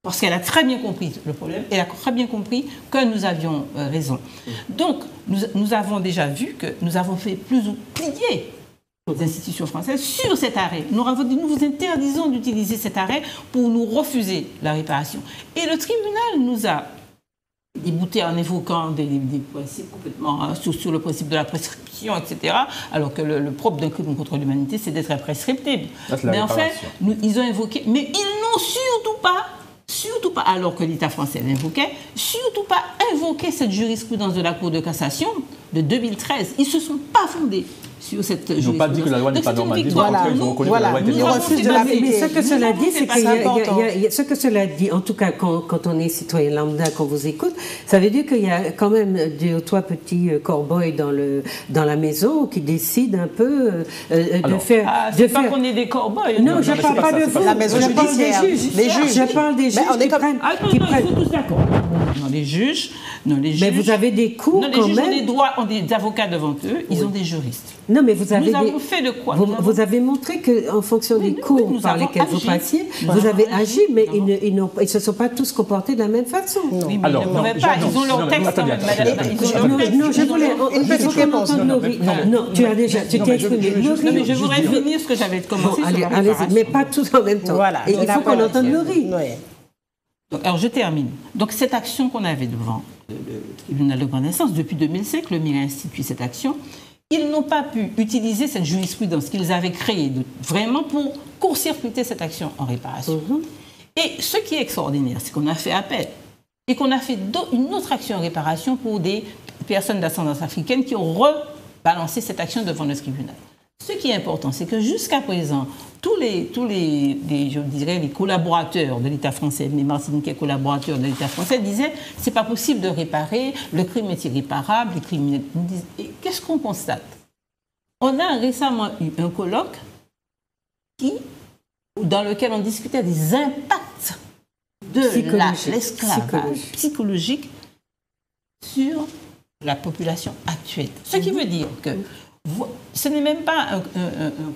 Parce qu'elle a très bien compris le problème, elle a très bien compris que nous avions raison. Donc, nous avons déjà vu que nous avons fait plus ou plier les institutions françaises sur cet arrêt. Nous avons dit, nous vous interdisons d'utiliser cet arrêt pour nous refuser la réparation. Et le tribunal nous a débouté en évoquant des principes complètement sur le principe de la prescription, etc. Alors que le propre d'un crime contre l'humanité, c'est d'être prescriptible. Mais en fait, ils ont invoqué, mais ils n'ont surtout pas, alors que l'État français l'invoquait, surtout pas invoqué cette jurisprudence de la Cour de cassation de 2013. Ils ne se sont pas fondés sur cette jurisprudence. Ils n'ont pas dit que la loi n'est pas normative. Ils refusent de l'appliquer. Mais ce que cela dit, c'est que ce que cela dit, en tout cas quand on est citoyen lambda, qu'on vous écoute, ça veut dire qu'il y a quand même 2 ou 3 petits cow-boys dans la maison qui décident un peu de faire... c'est pas qu'on est des cow-boys. Non, je ne parle pas de vous. La maison judiciaire. Les juges. Je parle des juges qui prennent... ils sont tous d'accord. Non, les juges... Mais vous avez des cours quand même. Les juges ont des avocats devant eux, ils ont des juristes. Non, mais vous avez... Nous avons fait de quoi? Vous avez montré qu'en fonction des cours par lesquels vous passiez, vous avez agi, mais ils ne se sont pas tous comportés de la même façon. Oui, mais ils ont leur texte. Non, je voulais... Non, tu t'es exprimé. Non, mais je voudrais finir ce que j'avais commencé. Allez-y, mais pas tous en même temps. Voilà. Il faut qu'on entende Laurie. Alors, je termine. Donc, cette action qu'on avait devant le tribunal de grande instance, depuis 2005, le MIR a institué cette action. Ils n'ont pas pu utiliser cette jurisprudence qu'ils avaient créée vraiment pour court-circuiter cette action en réparation. Et ce qui est extraordinaire, c'est qu'on a fait appel et qu'on a fait une autre action en réparation pour des personnes d'ascendance africaine qui ont rebalancé cette action devant le tribunal. Ce qui est important, c'est que jusqu'à présent, tous les je dirais, les collaborateurs de l'État français, les Martiniquais collaborateurs de l'État français disaient « c'est pas possible de réparer, le crime est irréparable, les criminels... » Et qu'est-ce qu'on constate? On a récemment eu un colloque dans lequel on discutait des impacts de l'esclavage psychologique sur la population actuelle. Ce qui veut dire que ce n'est même pas un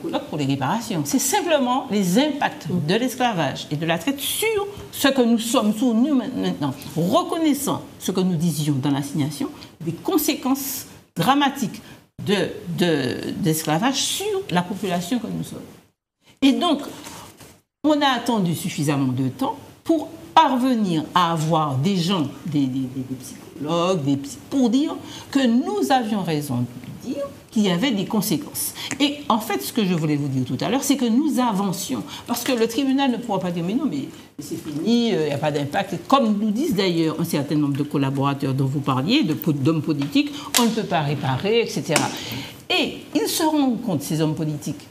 colloque pour les réparations, c'est simplement les impacts de l'esclavage et de la traite sur ce que nous sommes, sur nous maintenant, reconnaissant ce que nous disions dans l'assignation, des conséquences dramatiques d'esclavage sur la population que nous sommes. Et donc, on a attendu suffisamment de temps pour parvenir à avoir des gens, des psychologues, pour dire que nous avions raison de dire qu'il y avait des conséquences. Et en fait, ce que je voulais vous dire tout à l'heure, c'est que nous avancions. Parce que le tribunal ne pourra pas dire, mais non, mais c'est fini, il n'y a pas d'impact. Comme nous disent d'ailleurs un certain nombre de collaborateurs dont vous parliez, d'hommes politiques, on ne peut pas réparer, etc. Et ils se rendent compte, ces hommes politiques,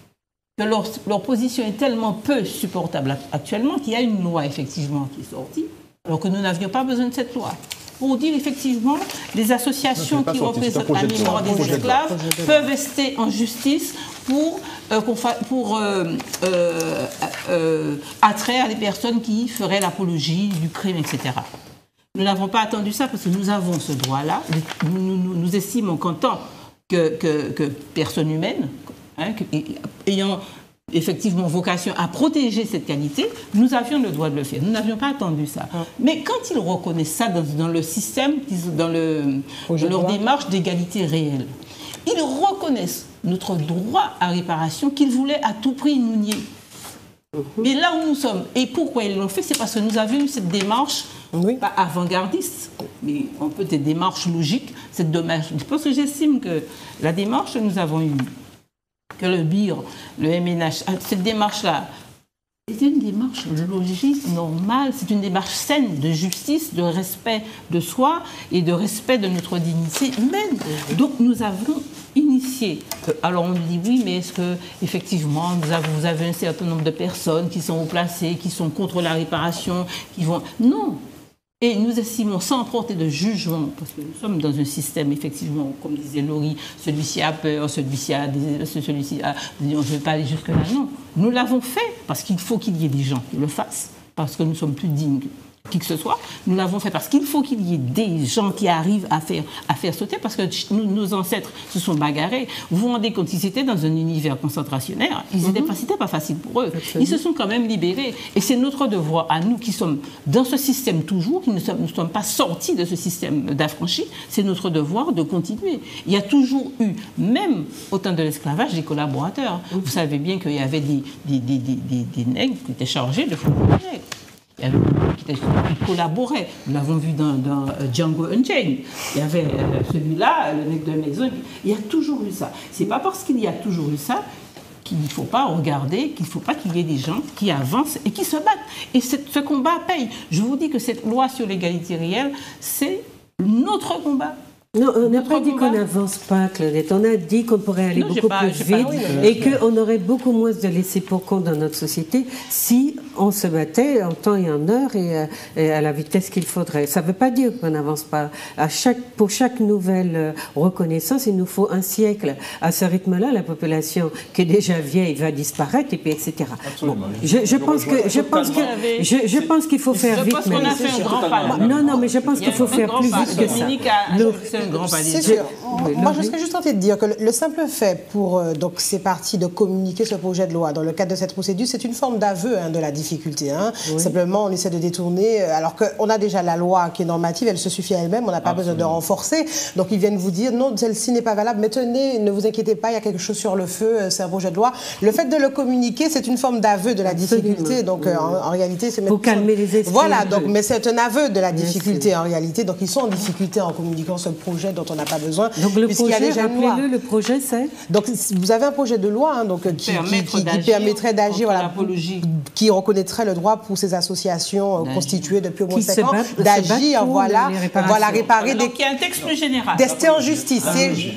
que leur position est tellement peu supportable actuellement qu'il y a une loi, effectivement, qui est sortie, alors que nous n'avions pas besoin de cette loi. Pour dire effectivement, les associations qui représentent la mémoire des esclaves peuvent rester en justice pour attraire les personnes qui feraient l'apologie du crime, etc. Nous n'avons pas attendu ça parce que nous avons ce droit-là. Nous estimons qu'en tant que personne humaine, ayant effectivement vocation à protéger cette qualité, nous avions le droit de le faire. Nous n'avions pas attendu ça. Mais quand ils reconnaissent ça dans le système, dans leur démarche d'égalité réelle, ils reconnaissent notre droit à réparation qu'ils voulaient à tout prix nous nier. Mais là où nous sommes, et pourquoi ils l'ont fait, c'est parce que nous avions eu cette démarche, pas avant-gardiste, mais un peu des démarches logiques, cette démarche. Parce que j'estime que la démarche que nous avons eue, que le BIR, le MNH, cette démarche-là, c'est une démarche logique, normale, c'est une démarche saine de justice, de respect de soi et de respect de notre dignité humaine. Donc nous avons initié. Alors on nous dit oui, mais est-ce que effectivement vous avez un certain nombre de personnes qui sont haut placées, qui sont contre la réparation, qui vont... Non. Et nous estimons, sans porter de jugement, parce que nous sommes dans un système, effectivement, comme disait Laurie, celui-ci a peur, celui-ci a... on ne veut pas aller jusque-là, non. Nous l'avons fait parce qu'il faut qu'il y ait des gens qui le fassent, parce que nous sommes plus dignes qui que ce soit. Nous l'avons fait parce qu'il faut qu'il y ait des gens qui arrivent à faire sauter, parce que nos ancêtres se sont bagarrés. Vous vous rendez compte, ils étaient dans un univers concentrationnaire, c'était pas facile pour eux. Ils se sont quand même libérés. Et c'est notre devoir à nous qui sommes dans ce système toujours, qui ne sommes pas sortis de ce système d'affranchis, c'est notre devoir de continuer. Il y a toujours eu, même au temps de l'esclavage, des collaborateurs. Vous savez bien qu'il y avait des nègres qui étaient chargés de foutre les nègres. Il y avait des gens qui collaboraient. Nous l'avons vu dans Django Unchained. Il y avait celui-là, le nègre de maison. Il y a toujours eu ça. C'est pas parce qu'il y a toujours eu ça qu'il ne faut pas regarder, qu'il ne faut pas qu'il y ait des gens qui avancent et qui se battent. Et ce combat paye. Je vous dis que cette loi sur l'égalité réelle, c'est notre combat. Non, on n'a pas dit qu'on n'avance pas, Claudette. On a dit qu'on pourrait aller beaucoup plus vite et qu'on aurait beaucoup moins de laisser pour compte dans notre société si on se battait en temps et en heure et à la vitesse qu'il faudrait. Ça ne veut pas dire qu'on n'avance pas. Pour chaque nouvelle reconnaissance, il nous faut un siècle. À ce rythme-là, la population qui est déjà vieille va disparaître, et puis etc. Bon, je pense qu'il faut faire vite. Je pense qu'on a fait un grand pas. Non, mais je pense qu'il faut faire plus vite que ça. C'est sûr. Moi, je serais juste tentée de dire que le simple fait pour donc ces partis de communiquer ce projet de loi dans le cadre de cette procédure, c'est une forme d'aveu de la difficulté. Oui. Simplement, on essaie de détourner, alors qu'on a déjà la loi qui est normative, elle se suffit à elle-même, on n'a pas besoin de renforcer. Donc, ils viennent vous dire, non, celle-ci n'est pas valable, mais tenez, ne vous inquiétez pas, il y a quelque chose sur le feu, c'est un projet de loi. Le fait de le communiquer, c'est une forme d'aveu de la difficulté. Donc, en réalité, c'est... Pour calmer les esprits. Voilà, donc, mais c'est un aveu de la difficulté, en réalité. Donc, ils sont en difficulté en communiquant ce projet dont on n'a pas besoin. Donc le projet, rappelez-le, le projet c'est... Donc vous avez un projet de loi qui permettrait d'agir, voilà, qui reconnaîtrait le droit pour ces associations constituées depuis au moins 5 ans d'agir, voilà, réparer donc il y a un texte plus général. D'ester en justice,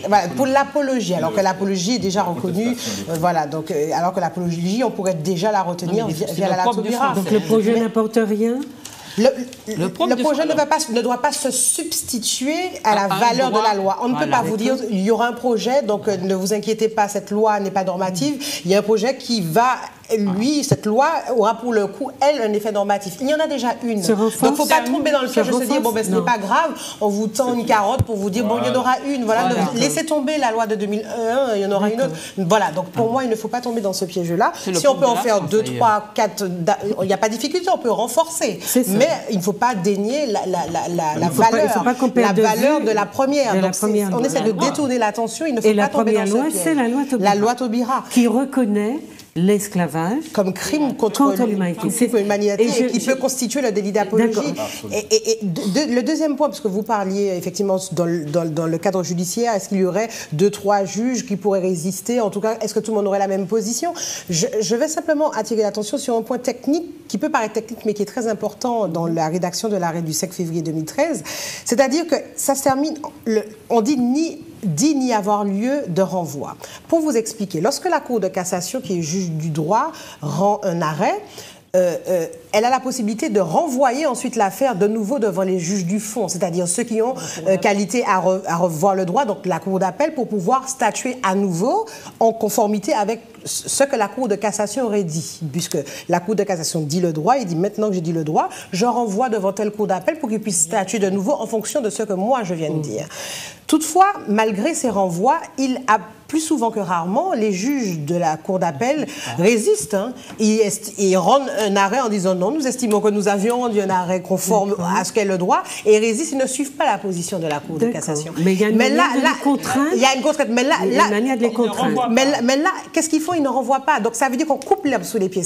voilà, pour l'apologie, alors que l'apologie est déjà reconnue, voilà, donc alors que l'apologie, on pourrait déjà la retenir via la Taubira. Donc le projet n'apporte rien. Le projet ne doit pas se substituer à la valeur de la loi. On ne peut pas vous dire il y aura un projet, donc ne vous inquiétez pas, cette loi n'est pas normative. Il y a un projet qui va... Lui, cette loi aura pour le coup, elle, un effet normatif. Il y en a déjà une. Donc, il ne faut pas tomber dans le piège de se dire, bon, ben, ce n'est pas grave, on vous tend une carotte pour vous dire, bon, il y en aura une. Voilà, laissez tomber la loi de 2001, il y en aura une autre. Voilà, donc pour moi, il ne faut pas tomber dans ce piège-là. Si on peut en faire 2, 3, 4, il n'y a pas de difficulté, on peut renforcer. Mais il ne faut pas dénier la valeur de la première. Donc, on essaie de détourner l'attention, il ne faut pas tomber dans ce piège. Et la première loi, c'est la loi Taubira. La loi Taubira. Qui reconnaît l'esclavage comme crime contre l'humanité et qui peut constituer le délit d'apologie. Et le deuxième point, parce que vous parliez effectivement dans le cadre judiciaire, est-ce qu'il y aurait 2, 3 juges qui pourraient résister? En tout cas, est-ce que tout le monde aurait la même position? Je vais simplement attirer l'attention sur un point technique qui peut paraître technique, mais qui est très important dans la rédaction de l'arrêt du 5 février 2013. C'est-à-dire que ça se termine, on dit n'y avoir lieu de renvoi. Pour vous expliquer, lorsque la Cour de cassation, qui est juge du droit, rend un arrêt, elle a la possibilité de renvoyer ensuite l'affaire de nouveau devant les juges du fond, c'est-à-dire ceux qui ont qualité à revoir le droit, donc la Cour d'appel, pour pouvoir statuer à nouveau en conformité avec ce que la Cour de cassation aurait dit. Puisque la Cour de cassation dit le droit, il dit maintenant que j'ai dit le droit, je renvoie devant telle Cour d'appel pour qu'il puisse statuer de nouveau en fonction de ce que moi je viens de dire. Toutefois, malgré ces renvois, il a plus souvent que rarement, les juges de la Cour d'appel résistent. Hein. Ils rendent un arrêt en disant non, nous estimons que nous avions rendu un arrêt conforme à ce qu'est le droit, et résistent, ils ne suivent pas la position de la Cour de cassation. Mais il y a une manière de les contraindre. Il y a une contrainte, mais là, manière de les contraindre. Mais là, qu'est-ce qu'ils font? Ils ne renvoient pas. Donc ça veut dire qu'on coupe l'herbe sous les pieds.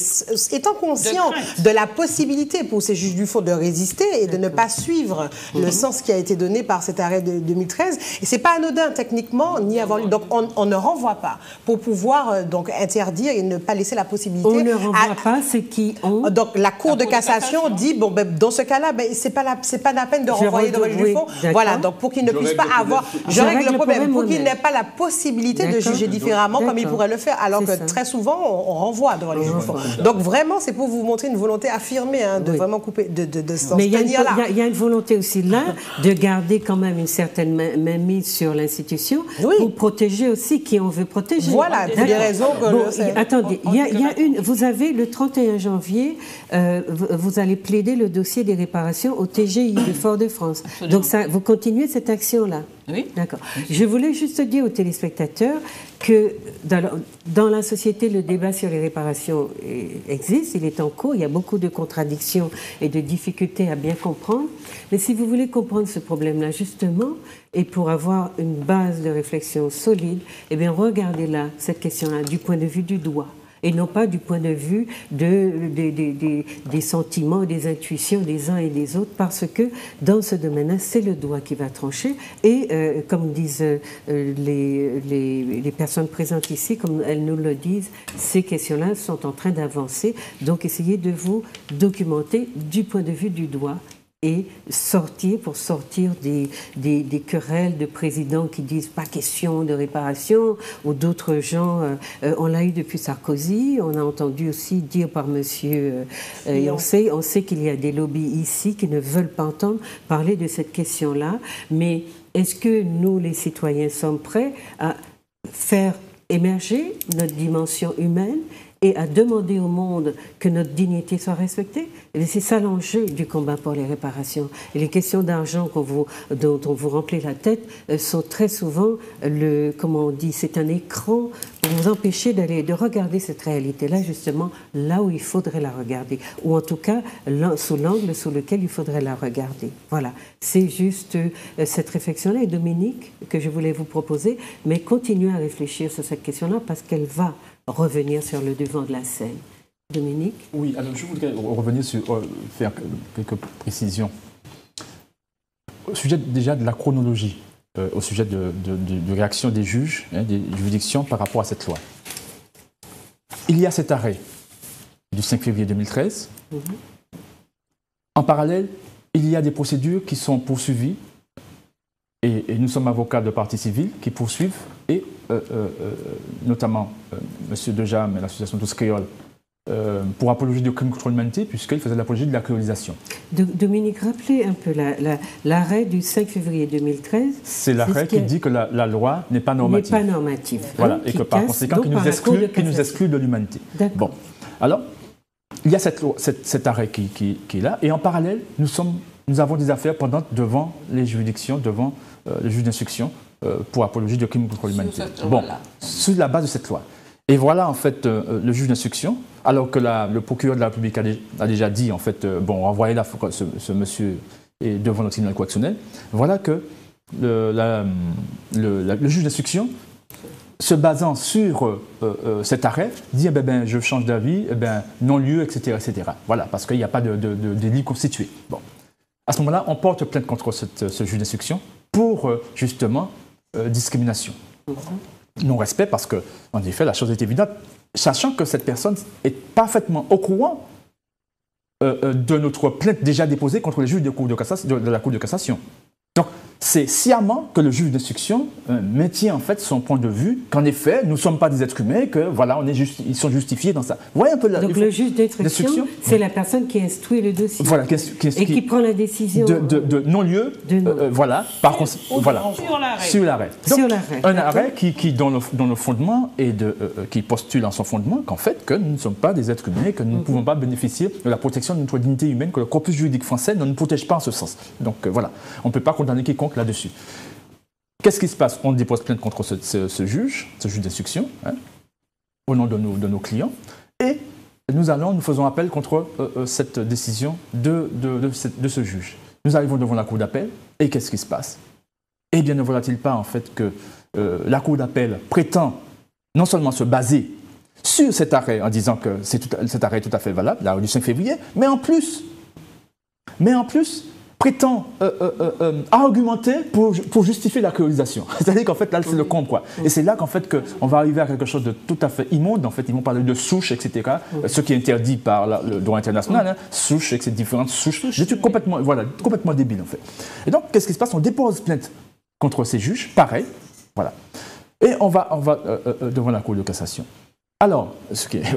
Étant conscient de la possibilité pour ces juges du fond de résister et de ne pas suivre le sens qui a été donné par cet arrêt de 2013, et c'est pas anodin techniquement ni avant. Donc on ne renvoie pas pour pouvoir donc interdire et ne pas laisser la possibilité. On ne renvoie pas, c'est qui ont. Donc la Cour de cassation dit bon ben, dans ce cas-là, ben, c'est pas la peine de renvoyer devant le juge du fond. Voilà, donc pour qu'il ne puisse pas avoir, je règle le problème pour qu'il n'ait pas la possibilité de juger différemment comme il pourrait le faire, alors que très souvent on renvoie devant le juge du fond. Donc vraiment c'est pour vous montrer une volonté affirmée de vraiment couper, de s'en tenir là. Mais il y a une volonté aussi là de garder quand même une certaine mainmise sur l'institution pour protéger aussi qui on veut protéger. Voilà, pour des raisons que attendez, vous avez le 31 janvier, vous allez plaider le dossier des réparations au TGI de Fort-de-France. Donc ça, vous continuez cette action-là? Oui. D'accord. Je voulais juste dire aux téléspectateurs que dans la société, le débat sur les réparations existe, il est en cours, il y a beaucoup de contradictions et de difficultés à bien comprendre. Mais si vous voulez comprendre ce problème-là, justement, et pour avoir une base de réflexion solide, eh bien, regardez là, cette question-là, du point de vue du droit. Et non pas du point de vue des sentiments, des intuitions des uns et des autres, parce que dans ce domaine-là, c'est le droit qui va trancher. Et comme disent les personnes présentes ici, comme elles nous le disent, ces questions-là sont en train d'avancer. Donc essayez de vous documenter du point de vue du droit et sortir des querelles de présidents qui disent pas question de réparation, ou d'autres gens, on l'a eu depuis Sarkozy, on a entendu aussi dire par monsieur, et on sait qu'il y a des lobbies ici qui ne veulent pas entendre parler de cette question-là, mais est-ce que nous, les citoyens, sommes prêts à faire émerger notre dimension humaine et à demander au monde que notre dignité soit respectée? Et c'est ça l'enjeu du combat pour les réparations. Et les questions d'argent dont on vous remplit la tête sont très souvent, comment on dit, c'est un écran pour vous empêcher de regarder cette réalité-là, justement, là où il faudrait la regarder. Ou en tout cas, sous l'angle sous lequel il faudrait la regarder. Voilà. C'est juste cette réflexion-là, et Dominique, que je voulais vous proposer, mais continuez à réfléchir sur cette question-là parce qu'elle va revenir sur le devant de la scène. Dominique? Oui, alors je voudrais revenir sur, faire quelques précisions. Au sujet déjà de la chronologie, au sujet de réaction des juges, des juridictions par rapport à cette loi. Il y a cet arrêt du 5 février 2013. En parallèle, il y a des procédures qui sont poursuivies et nous sommes avocats de partie civile qui poursuivent et notamment M. Dejam et l'association Tous Créoles pour apologie du crime contre l'humanité, puisqu'il faisait l'apologie de la créolisation. Dominique, rappelez un peu l'arrêt du 5 février 2013. C'est l'arrêt qui dit que la loi n'est pas normative. N'est pas normative. Voilà, et que par conséquent, qui nous exclut de l'humanité. Bon, alors, il y a cet arrêt qui est là, et en parallèle, nous avons des affaires pendantes devant les juridictions, devant le juge d'instruction, pour apologie de crime contre l'humanité. Bon, sur la base de cette loi. Et voilà, en fait, le juge d'instruction, alors que le procureur de la République a déjà dit, en fait, bon, renvoyez ce monsieur devant le tribunal correctionnel, voilà que le juge d'instruction, se basant sur cet arrêt, dit je change d'avis, non-lieu, etc., etc. Voilà, parce qu'il n'y a pas de délit constitué. Bon. À ce moment-là, on porte plainte contre ce juge d'instruction pour, justement, discrimination. Non-respect, parce que, en effet, la chose est évidente, sachant que cette personne est parfaitement au courant de notre plainte déjà déposée contre les juges de la Cour de cassation. Donc, c'est sciemment que le juge d'instruction maintient en fait son point de vue qu'en effet, nous ne sommes pas des êtres humains, que voilà, ils sont justifiés dans ça. Vous voyez un peu donc le juge d'instruction, c'est la personne qui instruit le dossier. Voilà, qui prend la décision de non-lieu, voilà, par voilà, sur l'arrêt. Un arrêt qui dans le fondement et qui postule en son fondement qu'en fait, que nous ne sommes pas des êtres humains, que nous ne pouvons pas bénéficier de la protection de notre dignité humaine, que le corpus juridique français ne nous protège pas en ce sens. Donc voilà, on ne peut pas condamner quiconque là-dessus. qu'est-ce qui se passe? On dépose plainte contre ce juge d'instruction, hein, au nom de nos clients, et nous faisons appel contre cette décision de ce juge. Nous arrivons devant la cour d'appel, et qu'est-ce qui se passe? Eh bien, ne voilà-t-il pas en fait que la cour d'appel prétend non seulement se baser sur cet arrêt en disant que cet arrêt est tout à fait valable, l'arrêt du 5 février, mais en plus prétend argumenter pour justifier la colonisation. C'est-à-dire qu'en fait, là, c'est le comble, quoi. Et c'est là qu'en fait, qu'on va arriver à quelque chose de tout à fait immonde. En fait, ils vont parler de souches, etc., ce qui est interdit par le droit international, hein, souches, etc., différentes souches. Des trucs complètement débiles, en fait. Et donc, qu'est-ce qui se passe? On dépose plainte contre ces juges, pareil, voilà. Et on va devant la Cour de cassation. Alors,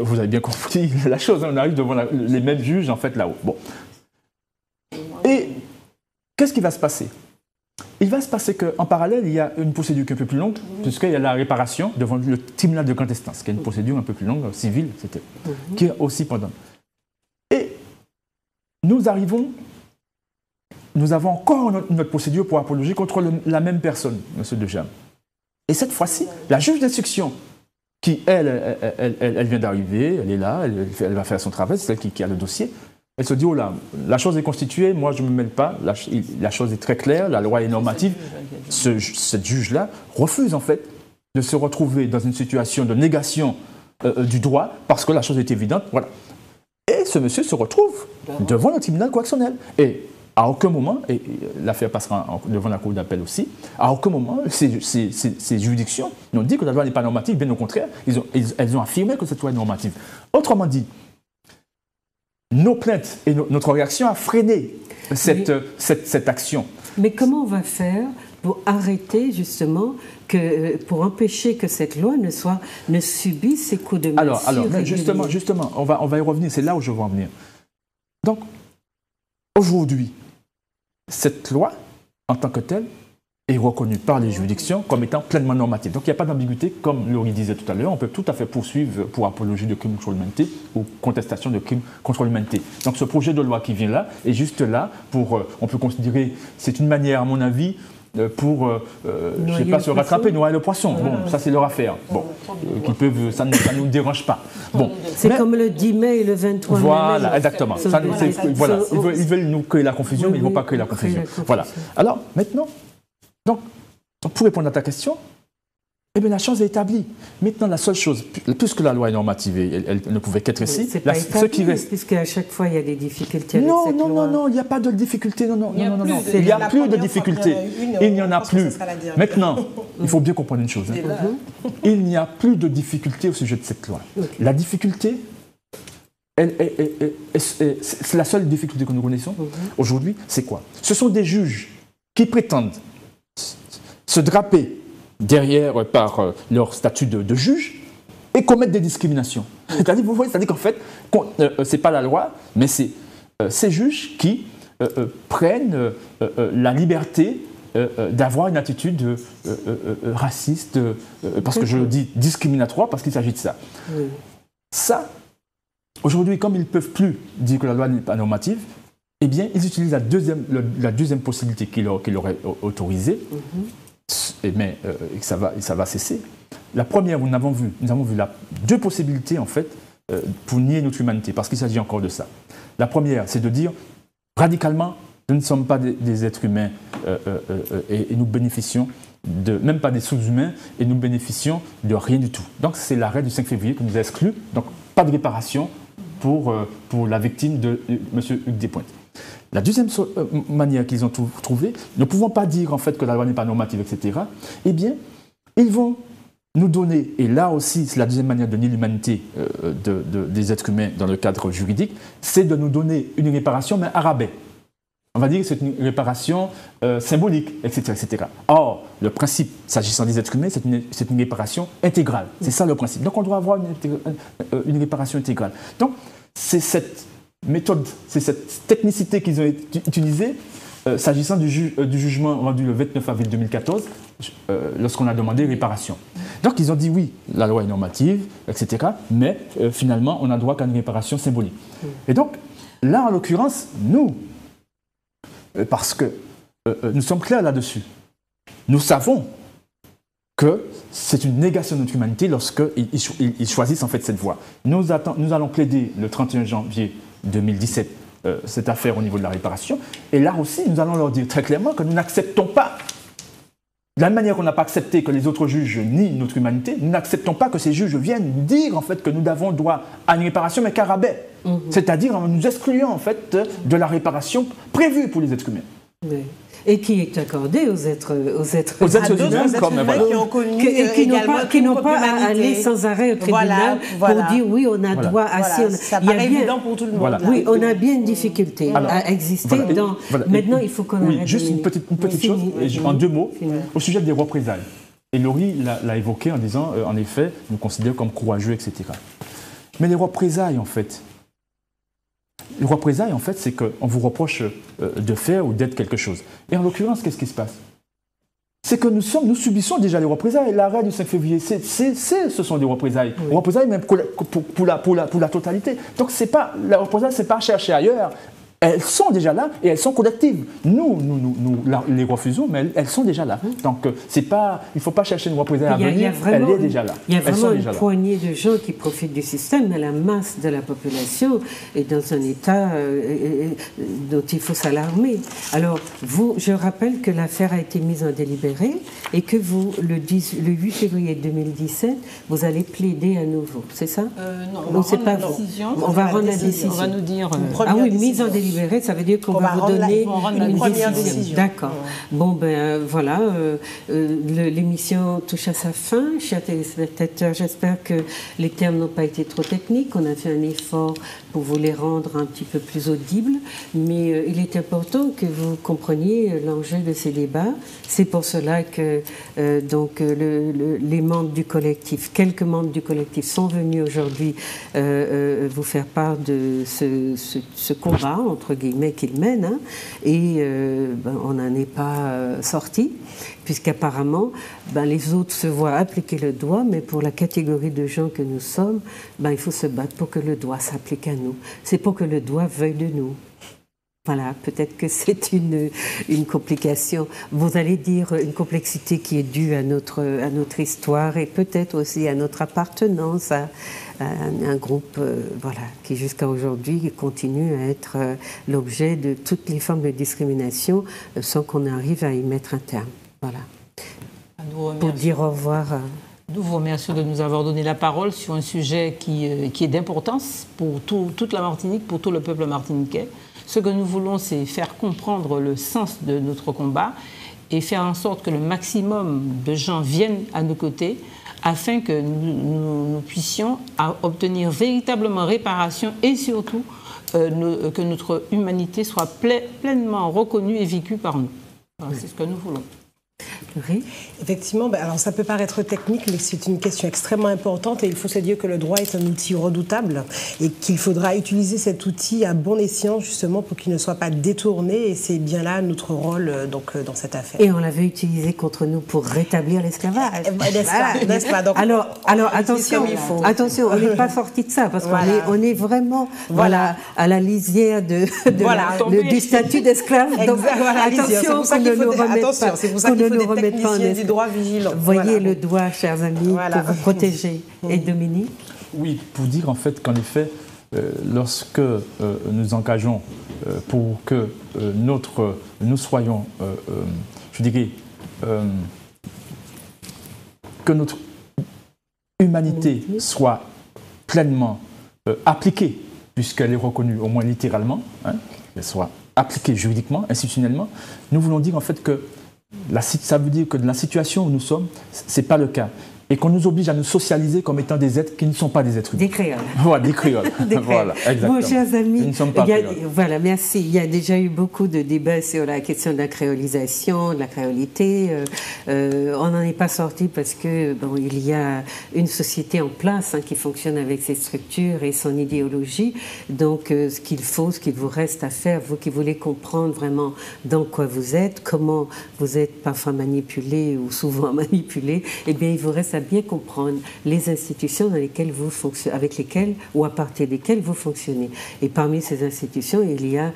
vous avez bien compris la chose, on arrive devant les mêmes juges, en fait, là-haut. Bon. Et qu'est-ce qui va se passer? Il va se passer qu'en parallèle, il y a une procédure qui est un peu plus longue, puisqu'il y a la réparation devant le tribunal de grande instance, qui est une procédure un peu plus longue, civile, etc., qui est aussi pendant. Et nous avons encore notre procédure pour apologie contre la même personne, M. Dejam. Et cette fois-ci, la juge d'instruction, qui, elle vient d'arriver, elle est là, elle va faire son travail, c'est celle qui a le dossier. Elle se dit, oh là, la chose est constituée, moi je ne me mêle pas, la chose est très claire, la loi est normative. Cette juge-là refuse en fait de se retrouver dans une situation de négation du droit parce que la chose est évidente. Voilà. Et ce monsieur se retrouve devant le tribunal correctionnel. Et à aucun moment, et l'affaire passera devant la cour d'appel aussi, à aucun moment, ces juridictions n'ont dit que la loi n'est pas normative, bien au contraire, elles ont affirmé que cette loi est normative. Autrement dit, nos plaintes et notre réaction a freiné cette action. Mais comment on va faire pour arrêter justement, pour empêcher que cette loi ne subisse ces coups de main? Alors justement, on va y revenir, c'est là où je veux en venir. Donc, aujourd'hui, cette loi, en tant que telle, est reconnue par les juridictions comme étant pleinement normative. Donc il n'y a pas d'ambiguïté, comme Laurie disait tout à l'heure, on peut tout à fait poursuivre pour apologie de crimes contre l'humanité ou contestation de crimes contre l'humanité. Donc ce projet de loi qui vient là est juste là pour, on peut considérer, c'est une manière à mon avis, pour, je ne sais pas, se rattraper, noyer le poisson. Bon, ça c'est leur affaire. Bon, ça ne nous dérange pas. Bon, c'est comme le 10 mai et le 23 mai. Voilà, exactement. Voilà. Ils veulent nous créer la confusion, mais ils ne vont pas créer la confusion. Voilà. Alors, maintenant, donc, pour répondre à ta question, eh bien, la chose est établie. Maintenant, la seule chose, puisque la loi est normativée, elle ne pouvait qu'être ici. C'est pas établi, ce qui reste, puisqu'à chaque fois, il y a des difficultés avec cette loi. Non, il n'y a pas de difficulté. Non. Il n'y a plus de difficulté. Il n'y en a plus. Maintenant, il faut bien comprendre une chose. Hein. Il n'y a plus de difficulté au sujet de cette loi. Okay. La difficulté, c'est la seule difficulté que nous connaissons aujourd'hui, c'est quoi? Ce sont des juges qui prétendent se draper derrière par leur statut de juge et commettre des discriminations. C'est-à-dire qu'en fait, ce n'est pas la loi, mais c'est ces juges qui prennent la liberté d'avoir une attitude raciste, parce que je le dis discriminatoire, parce qu'il s'agit de ça. Oui. Ça, aujourd'hui, comme ils ne peuvent plus dire que la loi n'est pas normative, eh bien, ils utilisent la deuxième possibilité qui leur est autorisée, mais ça va cesser. La première, nous avons vu deux possibilités, en fait, pour nier notre humanité, parce qu'il s'agit encore de ça. La première, c'est de dire, radicalement, nous ne sommes pas des êtres humains et nous bénéficions même pas des sous-humains, et nous bénéficions de rien du tout. Donc, c'est l'arrêt du 5 février qui nous a exclus, donc pas de réparation pour la victime de M. Hugues Despointes. La deuxième manière qu'ils ont trouvée, ne pouvant pas dire en fait que la loi n'est pas normative, etc., eh bien, ils vont nous donner, et là aussi c'est la deuxième manière de nier l'humanité des êtres humains dans le cadre juridique, c'est de nous donner une réparation, mais à rabais. On va dire que c'est une réparation symbolique, etc., etc. Or, le principe, s'agissant des êtres humains, c'est une réparation intégrale. C'est ça le principe. Donc on doit avoir une réparation intégrale. Donc, c'est cette méthode, c'est cette technicité qu'ils ont utilisée s'agissant du jugement rendu le 29 avril 2014, lorsqu'on a demandé réparation. Donc ils ont dit oui, la loi est normative, etc., mais finalement on n'a droit qu'à une réparation symbolique. Et donc là, en l'occurrence, nous, parce que nous sommes clairs là-dessus, nous savons que c'est une négation de notre humanité lorsqu'ils choisissent en fait cette voie. Nous allons plaider le 31 janvier 2017 cette affaire au niveau de la réparation. Et là aussi, nous allons leur dire très clairement que nous n'acceptons pas, de la même manière qu'on n'a pas accepté que les autres juges nient notre humanité, nous n'acceptons pas que ces juges viennent dire en fait que nous avons droit à une réparation mais qu'à rabais. C'est-à-dire en nous excluant en fait de la réparation prévue pour les êtres humains. Oui. Et qui est accordée aux êtres humains, comme voilà. Qui ont connu qui n'ont pas à aller sans arrêt au tribunal pour dire oui, on a droit à ça. Ça paraît évident pour tout le monde. Voilà. Oui, on a bien une difficulté à exister. Maintenant, il faut qu'on arrête. Juste une petite chose, en 2 mots, au sujet des représailles. Et Laurie l'a évoqué en disant, en effet, nous considérons comme courageux, etc. Mais les représailles, en fait, c'est qu'on vous reproche de faire ou d'être quelque chose. Et en l'occurrence, qu'est-ce qui se passe? C'est que nous subissons déjà les représailles. L'arrêt du 5 février, ce sont des représailles. Oui. Représailles même pour la totalité. Donc la représaille, ce n'est pas chercher ailleurs. Elles sont déjà là et elles sont collectives. Nous les refusons, mais elles sont déjà là. Donc, il ne faut pas chercher une représaille à venir, elle est déjà là. Il y a vraiment une poignée de gens qui profitent du système, mais la masse de la population est dans un état dont il faut s'alarmer. Alors, je rappelle que l'affaire a été mise en délibéré et que vous, le 8 février 2017, vous allez plaider à nouveau, c'est ça? Non, c'est pas décision. On va rendre la décision. On va nous dire... Ah oui, mise en délibéré. Ça veut dire qu'on va vous donner une première décision. D'accord. Bon, ben voilà, l'émission touche à sa fin. Chers téléspectateurs, j'espère que les termes n'ont pas été trop techniques. On a fait un effort pour vous les rendre un petit peu plus audibles. Mais il est important que vous compreniez l'enjeu de ces débats. C'est pour cela que les membres du collectif, quelques membres du collectif sont venus aujourd'hui vous faire part de ce combat, entre guillemets, qu'ils mènent, et on n'en est pas sorti, puisqu'apparemment, les autres se voient appliquer le droit, mais pour la catégorie de gens que nous sommes, il faut se battre pour que le droit s'applique à nous. C'est pour que le droit veuille de nous. Voilà, peut-être que c'est une complication. Vous allez dire une complexité qui est due à notre histoire et peut-être aussi à notre appartenance à un groupe qui jusqu'à aujourd'hui continue à être l'objet de toutes les formes de discrimination sans qu'on arrive à y mettre un terme. Voilà. Pour dire au revoir. Nous vous remercions de nous avoir donné la parole sur un sujet qui est d'importance pour toute la Martinique, pour tout le peuple martiniquais. Ce que nous voulons, c'est faire comprendre le sens de notre combat et faire en sorte que le maximum de gens viennent à nos côtés afin que nous puissions obtenir véritablement réparation et surtout que notre humanité soit pleinement reconnue et vécue par nous. C'est ce que nous voulons. Oui. Effectivement, alors ça peut paraître technique, mais c'est une question extrêmement importante et il faut se dire que le droit est un outil redoutable et qu'il faudra utiliser cet outil à bon escient justement pour qu'il ne soit pas détourné et c'est bien là notre rôle dans cette affaire. Et on l'avait utilisé contre nous pour rétablir l'esclavage. N'est-ce pas donc, alors attention, on n'est pas sorti de ça parce qu'on est vraiment à la lisière du statut d'esclave. Donc attention qu'on ne nous remette pas. C'est pour ça qu'il faut des techniciens du droit vigilants. Voyez le doigt, chers amis, pour vous protéger. Et Dominique? Oui, pour dire en fait qu'en effet, lorsque nous engageons pour que nous soyons, je dirais, que notre humanité soit pleinement appliquée, puisqu'elle est reconnue au moins littéralement, qu'elle soit appliquée juridiquement, institutionnellement, nous voulons dire en fait que ça veut dire que dans la situation où nous sommes, ce n'est pas le cas. Et qu'on nous oblige à nous socialiser comme étant des êtres qui ne sont pas des êtres humains. Des créoles. Voilà, des créoles. Voilà, exactement. Bon, chers amis, nous ne sommes pas créoles. Voilà, merci. Il y a déjà eu beaucoup de débats sur la question de la créolisation, de la créolité. On n'en est pas sorti parce que il y a une société en place qui fonctionne avec ses structures et son idéologie. Donc, ce qu'il vous reste à faire, vous qui voulez comprendre vraiment dans quoi vous êtes, comment vous êtes parfois manipulé ou souvent manipulé, eh bien, il vous reste à bien comprendre les institutions dans lesquelles vous fonctionnez, avec lesquelles ou à partir desquelles vous fonctionnez. Et parmi ces institutions, il y a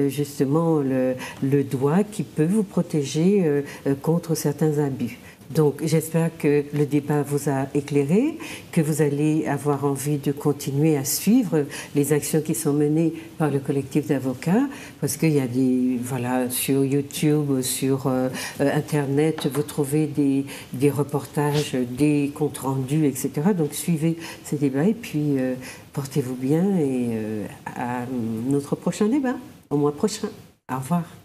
justement le droit qui peut vous protéger contre certains abus. Donc j'espère que le débat vous a éclairé, que vous allez avoir envie de continuer à suivre les actions qui sont menées par le collectif d'avocats, parce qu'il y a des, voilà, sur YouTube, sur Internet, vous trouvez des reportages, des comptes rendus, etc. Donc suivez ces débats et puis portez-vous bien et à notre prochain débat, au mois prochain. Au revoir.